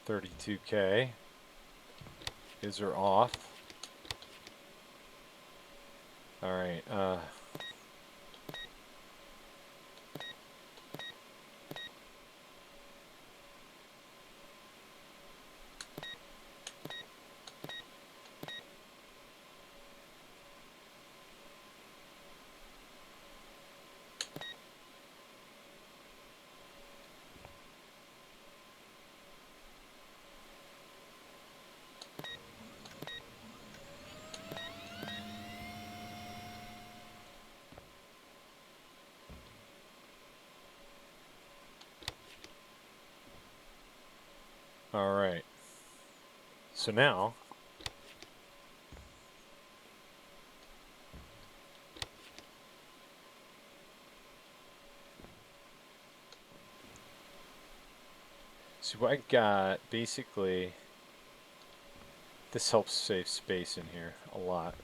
[SPEAKER 1] $132K is are off. All right, all right. So now, so I got basically, this helps save space in here a lot.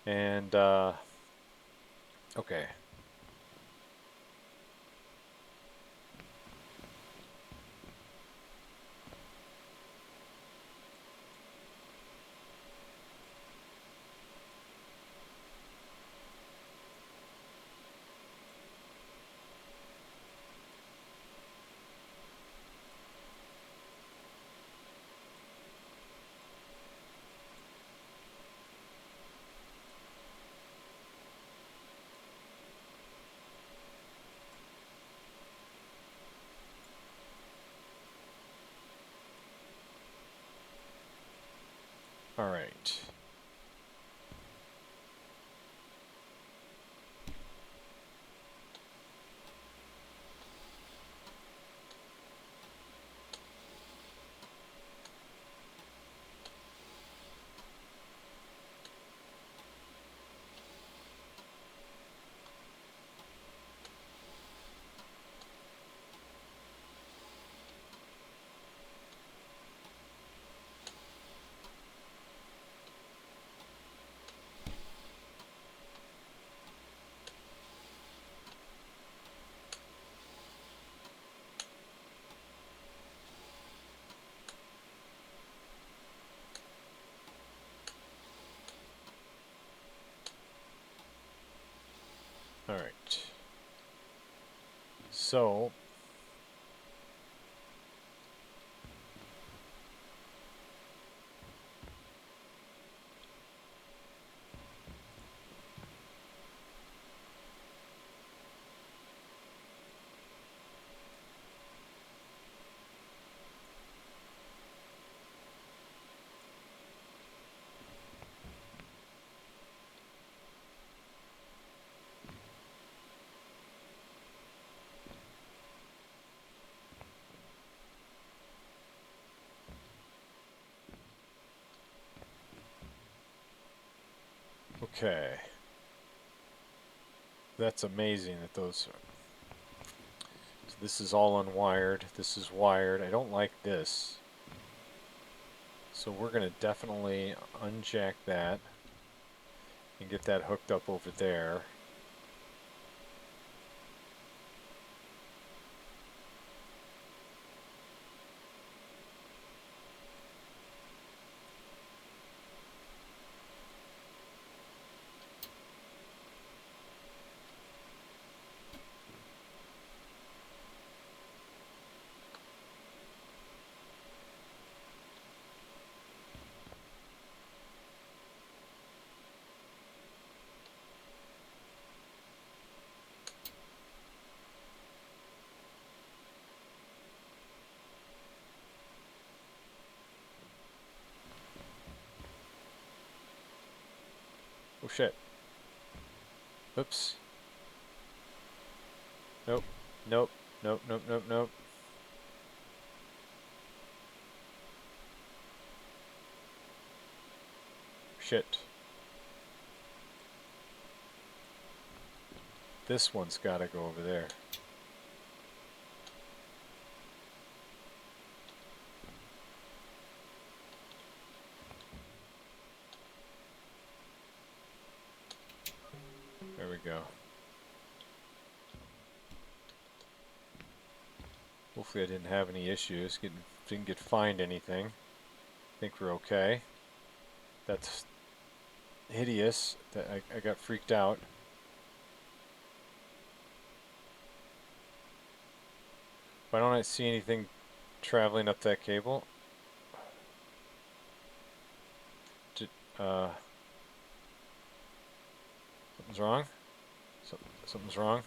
[SPEAKER 1] And, okay. All right. All right. So, Okay. That's amazing that those... So this is all unwired. This is wired. I don't like this. So we're going to definitely unjack that and get that hooked up over there. Oh shit. Oops. Nope. Nope. Nope, nope, nope, nope. Shit. This one's gotta go over there. There we go. Hopefully I didn't have any issues. Didn't get fined anything. I think we're okay. That's hideous. I got freaked out. Why don't I see anything traveling up that cable? Did, something's wrong? Something's wrong?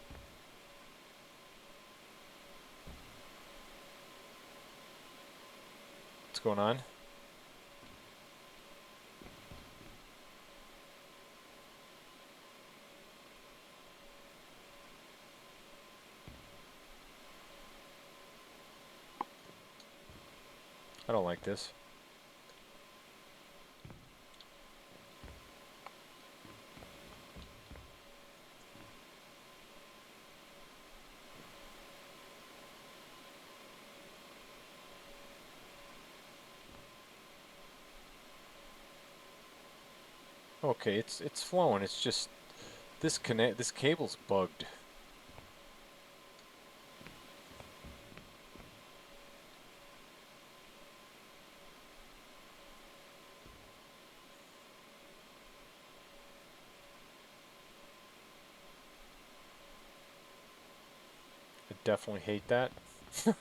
[SPEAKER 1] What's going on? I don't like this. Okay, it's flowing. It's just this cable's bugged. I definitely hate that.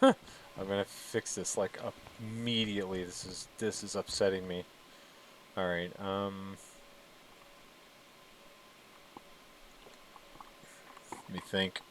[SPEAKER 1] I'm gonna fix this like immediately. This is upsetting me. All right. Let me think.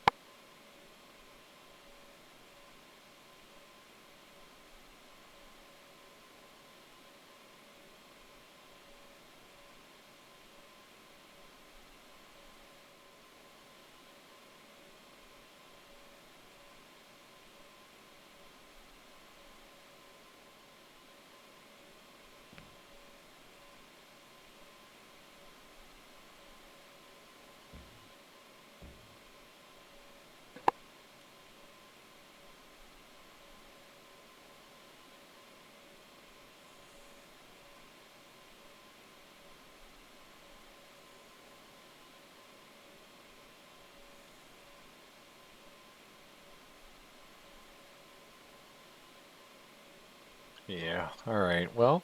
[SPEAKER 1] Yeah. All right. Well.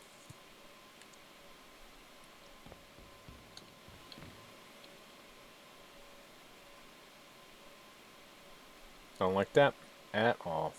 [SPEAKER 1] Don't like that at all.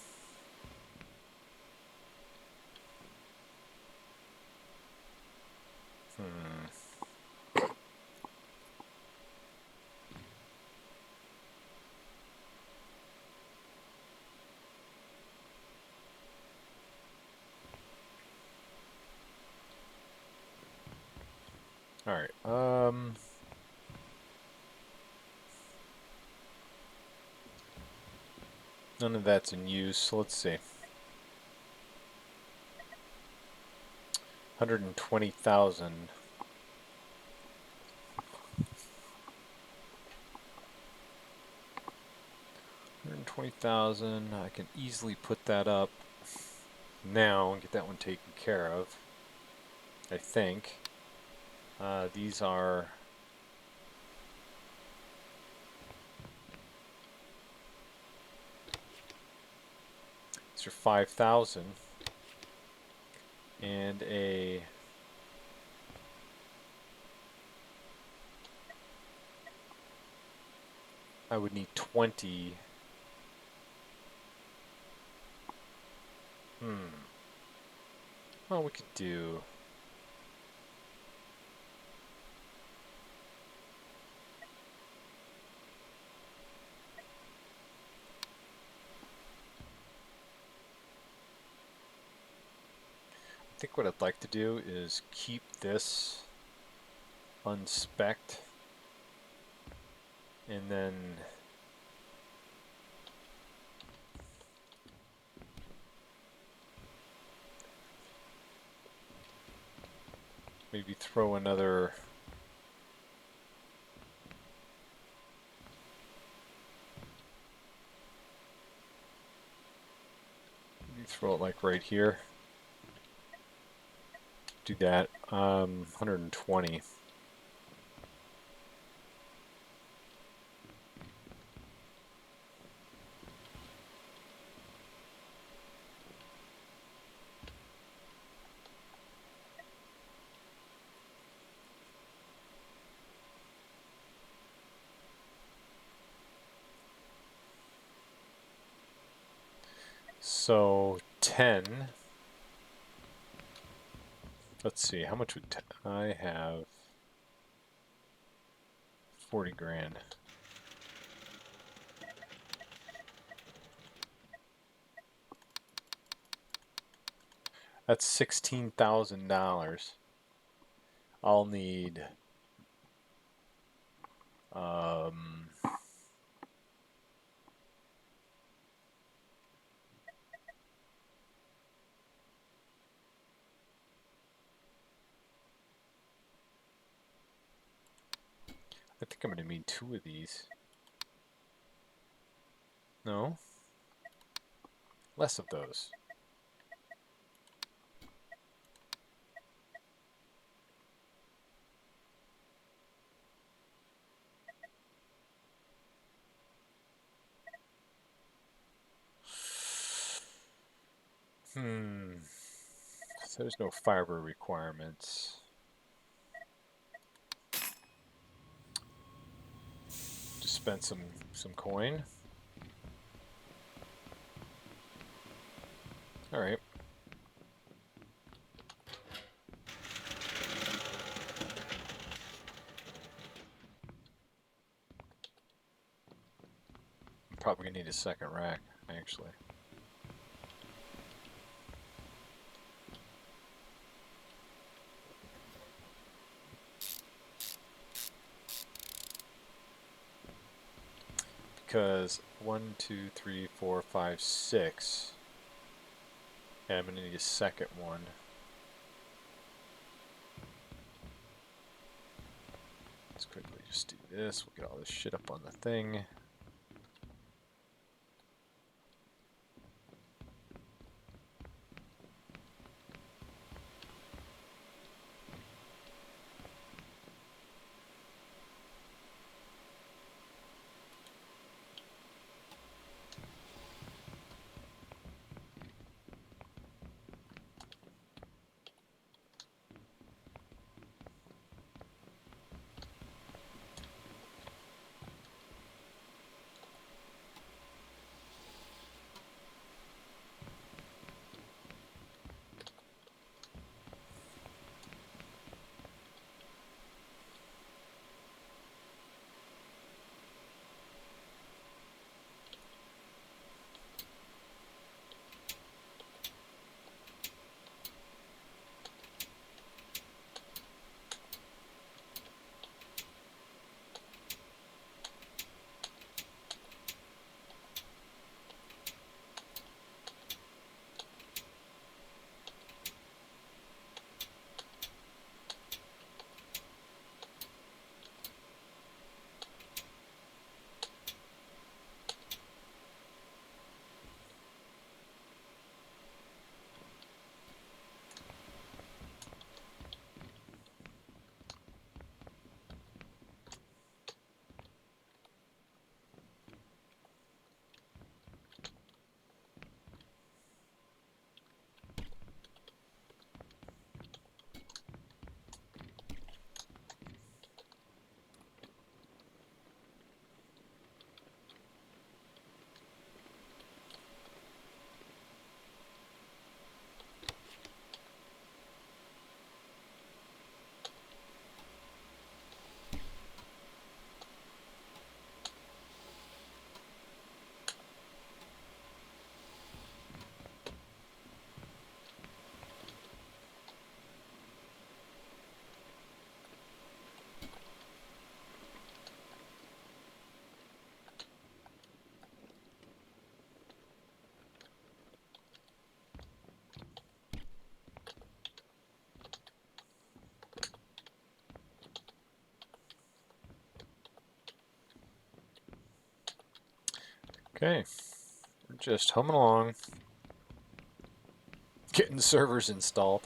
[SPEAKER 1] All right. None of that's in use. Let's see. 120,000. 20,000. I can easily put that up now and get that one taken care of, I think. These are these are 5,000 and I would need 20. Well, we could do I think what I'd like to do is keep this unspec'd and then maybe throw another throw it like right here. Do that. 120. So 10. Let's see, how much would I have? 40 grand. That's $16,000. I'll need I think I'm going to need 2 of these. No? Less of those. So there's no fiber requirements. Just spent some coin. All right. I'm probably gonna need a second rack, actually. Because 1, 2, 3, 4, 5, 6. And I'm gonna need a second one. Let's quickly just do this. We'll get all this shit up on the thing. Okay, we're just humming along, getting servers installed.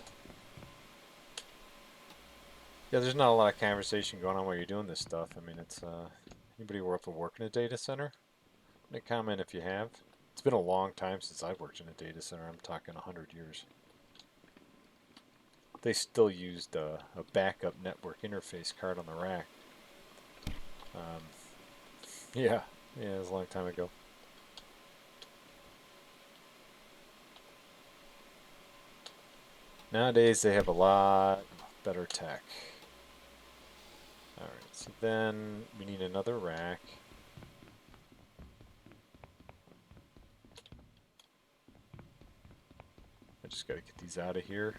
[SPEAKER 1] Yeah, there's not a lot of conversation going on while you're doing this stuff. I mean, it's anybody worth a work in a data center? Make a comment if you have. It's been a long time since I've worked in a data center. I'm talking 100 years. They still used a backup network interface card on the rack. Um, yeah, it was a long time ago. Nowadays they have a lot better tech. Alright, so then we need another rack. I just gotta get these out of here.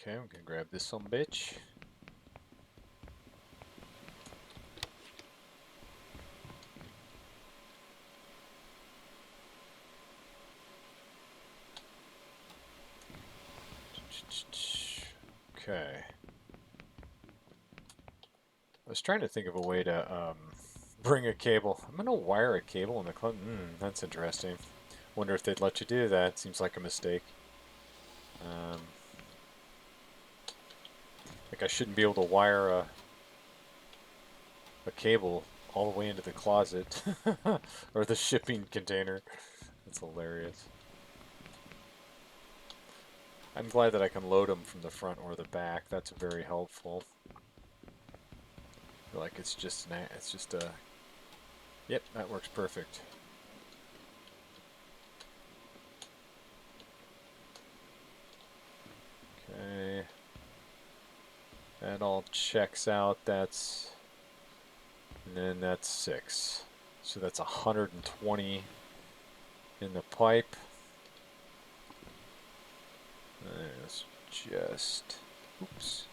[SPEAKER 1] Okay, I'm gonna grab this some bitch. Okay. I was trying to think of a way to bring a cable. I'm gonna wire a cable in the cloud. That's interesting. Wonder if they'd let you do that. Seems like a mistake. Like I shouldn't be able to wire a cable all the way into the closet or the shipping container. That's hilarious. I'm glad that I can load them from the front or the back. That's very helpful. I feel like it's just a. Yep, that works perfect. Okay. That all checks out. And then that's 6. So that's 120 in the pipe. Let's just, oops.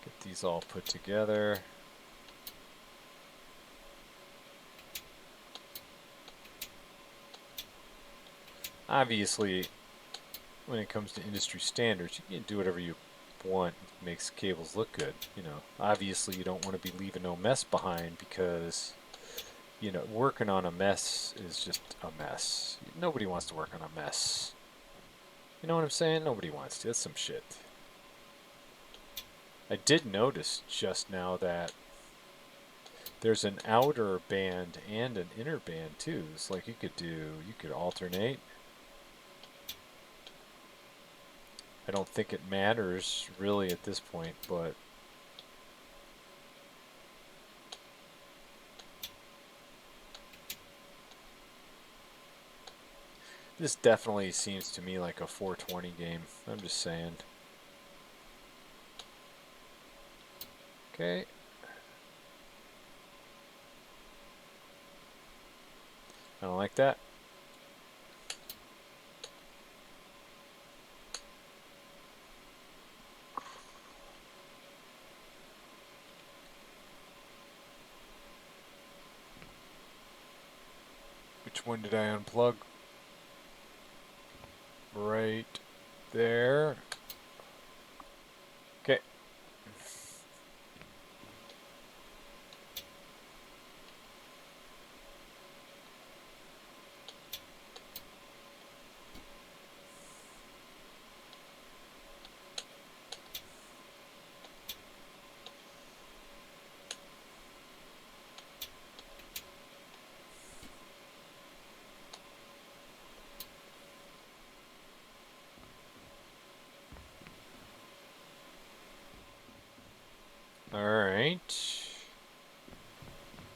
[SPEAKER 1] Get these all put together. Obviously, when it comes to industry standards, you can do whatever you want. It makes cables look good. You know, obviously you don't want to be leaving no mess behind because, you know, working on a mess is just a mess. Nobody wants to work on a mess. You know what I'm saying? Nobody wants to. That's some shit. I did notice just now that there's an outer band and an inner band too. It's like you could alternate. I don't think it matters really at this point, but this definitely seems to me like a 420 game. I'm just saying. Okay. I don't like that. Which one did I unplug? Right there. Okay.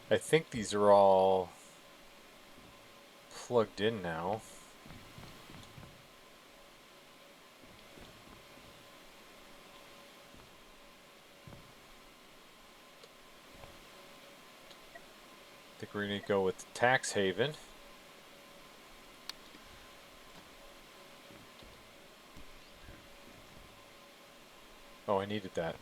[SPEAKER 1] I think these are all plugged in now. I think we're going to go with tax haven. Oh, I needed that.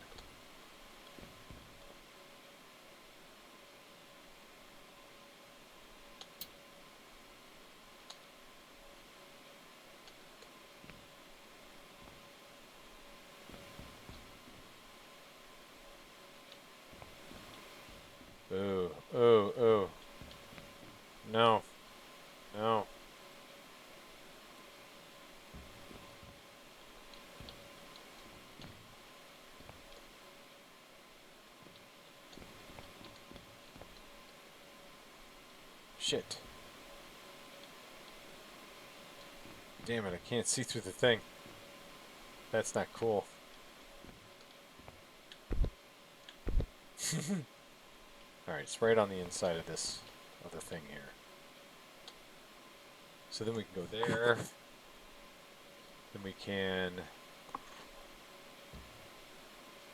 [SPEAKER 1] Oh, oh, oh. No, no. Shit. Damn it, I can't see through the thing. That's not cool. Alright, it's right on the inside of this other thing here. So then we can go there. Then we can...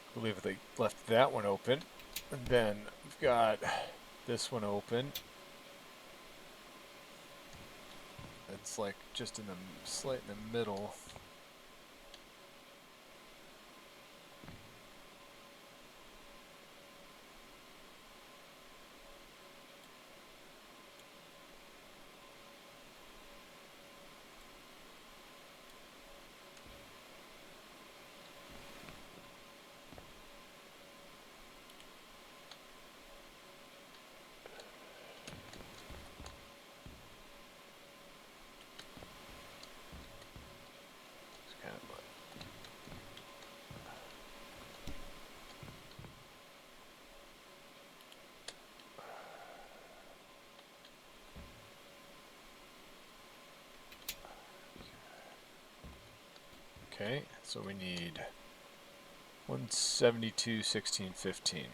[SPEAKER 1] I believe they left that one open. And then we've got this one open. It's like just in the slight in the middle. It's kind of okay, so we need 172, 16, 15.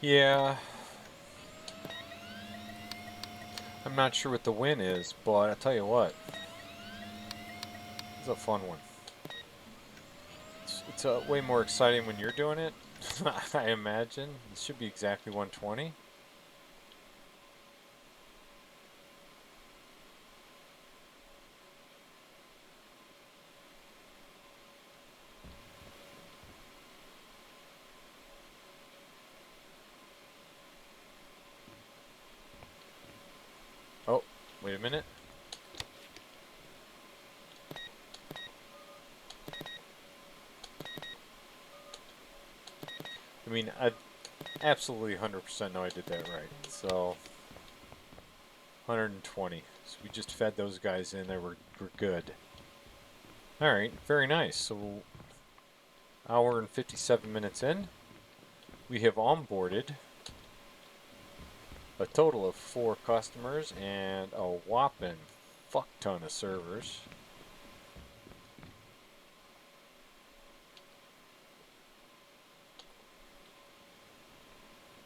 [SPEAKER 1] Yeah, I'm not sure what the win is, but I'll tell you what, it's a fun one. It's way more exciting when you're doing it, I imagine. It should be exactly 120. Oh, wait a minute. I mean, I absolutely 100% know I did that right. So, 120. So we just fed those guys in there. We're good. Alright, very nice. So, hour and 57 minutes in, we have onboarded a total of 4 customers and a whopping fuck ton of servers.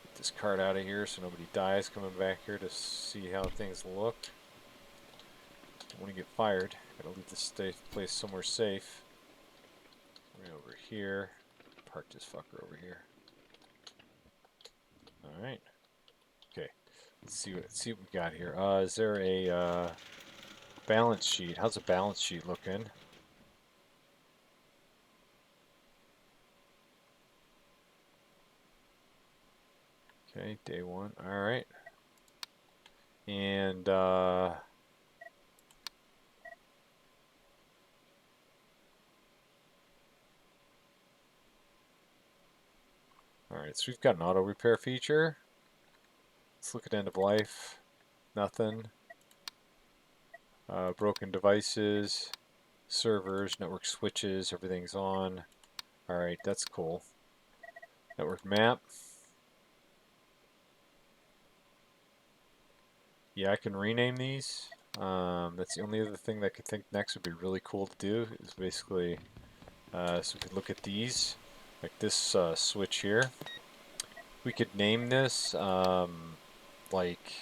[SPEAKER 1] Get this card out of here so nobody dies coming back here to see how things look. Don't want to get fired. Gotta leave this place somewhere safe. Right over here. Park this fucker over here. Alright. Okay. Let's see what we got here. Is there a balance sheet? How's the balance sheet looking? Okay, day one. Alright. And alright, so we've got an auto repair feature. Let's look at end of life. Nothing. Broken devices, servers, network switches, everything's on. Alright, that's cool. Network map. Yeah, I can rename these. That's the only other thing that I could think next would be really cool to do, is basically, so we could look at these, like this switch here. We could name this, like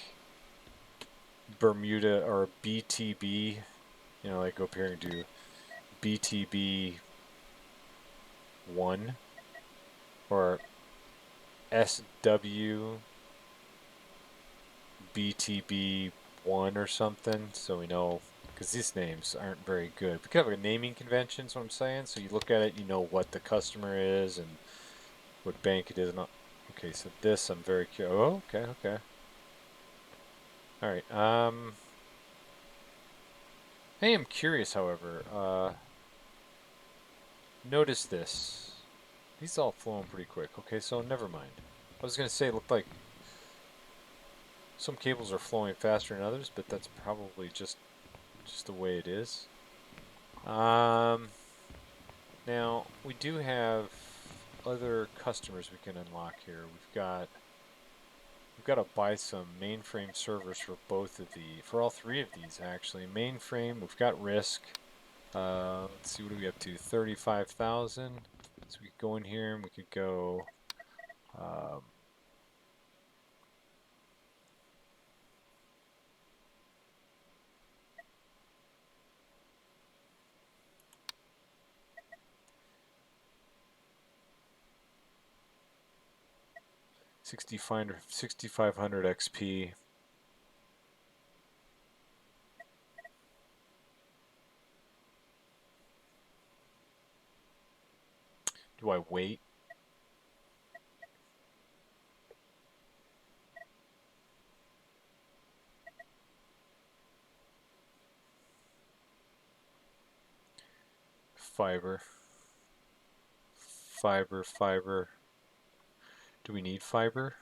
[SPEAKER 1] Bermuda or BTB, you know, like go up here and do BTB 1 or SW BTB 1 or something, so we know, because these names aren't very good. We could have a naming convention, is what I'm saying, so you look at it, you know what the customer is and what bank it is. Okay, so this I'm very curious. Oh, okay, okay. Alright, I am curious, however. Notice this. These all flowing pretty quick. Okay, so never mind. I was going to say it looked like some cables are flowing faster than others, but that's probably just the way it is. Now, we do have other customers we can unlock here. We've got to buy some mainframe servers for for all three of these actually. Mainframe, we've got Risk. Let's see, what are we up to? 35,000. So we could go in here and we could go, 6,500 XP. Do I wait? Fiber. Fiber. Do we need fiber?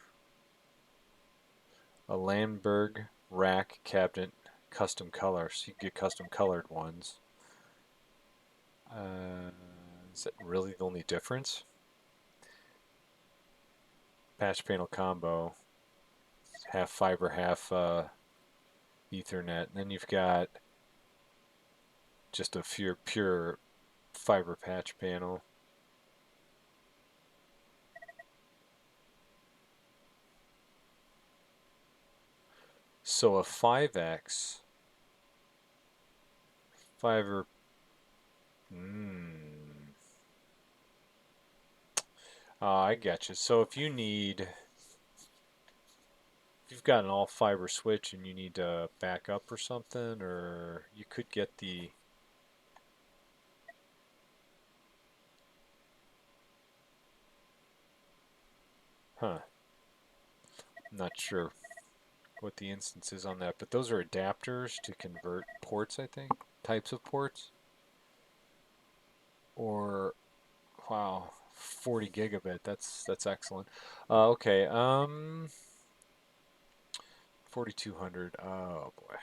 [SPEAKER 1] A Landberg rack cabinet custom color. So you can get custom colored ones. Is that really the only difference? Patch panel combo. Half fiber, half Ethernet. And then you've got just a pure fiber patch panel. So a 5X fiber. I get you. So if you've got an all fiber switch and you need to back up or something, or you could get the. Huh. I'm not sure what the instance is on that, but those are adapters to convert ports, I think, types of ports. Or, wow, 40 gigabit. That's excellent. Okay, 4200. Oh boy.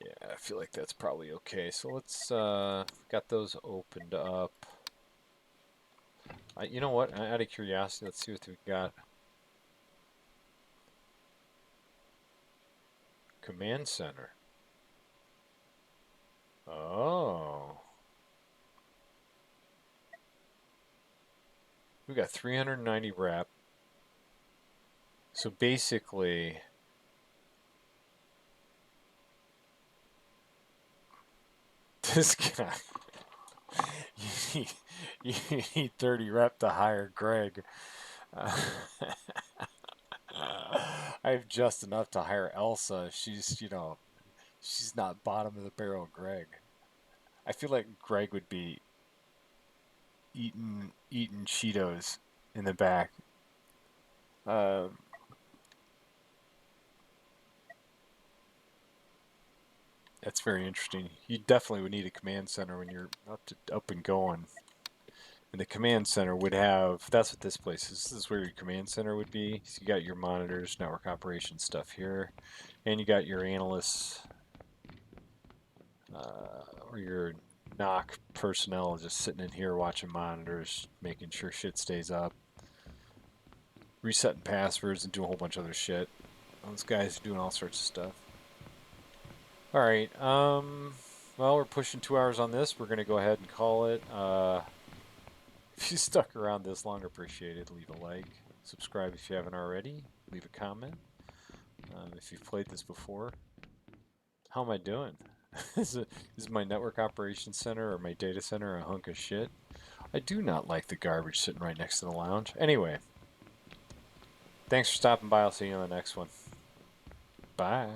[SPEAKER 1] Yeah, I feel like that's probably okay. So let's got those opened up. You know what? Out of curiosity, let's see what we got. Command center. Oh. We got 390 rep. So basically, This guy. You need 30 rep to hire Greg. I have just enough to hire Elsa. She's, she's not bottom of the barrel Greg. I feel like Greg would be eating Cheetos in the back. That's very interesting. You definitely would need a command center when you're up and going. And the command center would have, that's what this place is. This is where your command center would be. So you got your monitors, network operations stuff here. And you got your analysts, or your NOC personnel just sitting in here watching monitors, making sure shit stays up. Resetting passwords and doing a whole bunch of other shit. Those guys are doing all sorts of stuff. Alright, well, we're pushing 2 hours on this. We're going to go ahead and call it. If you stuck around this long, appreciate it. Leave a like. Subscribe if you haven't already. Leave a comment. If you've played this before. How am I doing? Is my network operations center or my data center a hunk of shit? I do not like the garbage sitting right next to the lounge. Anyway. Thanks for stopping by. I'll see you on the next one. Bye.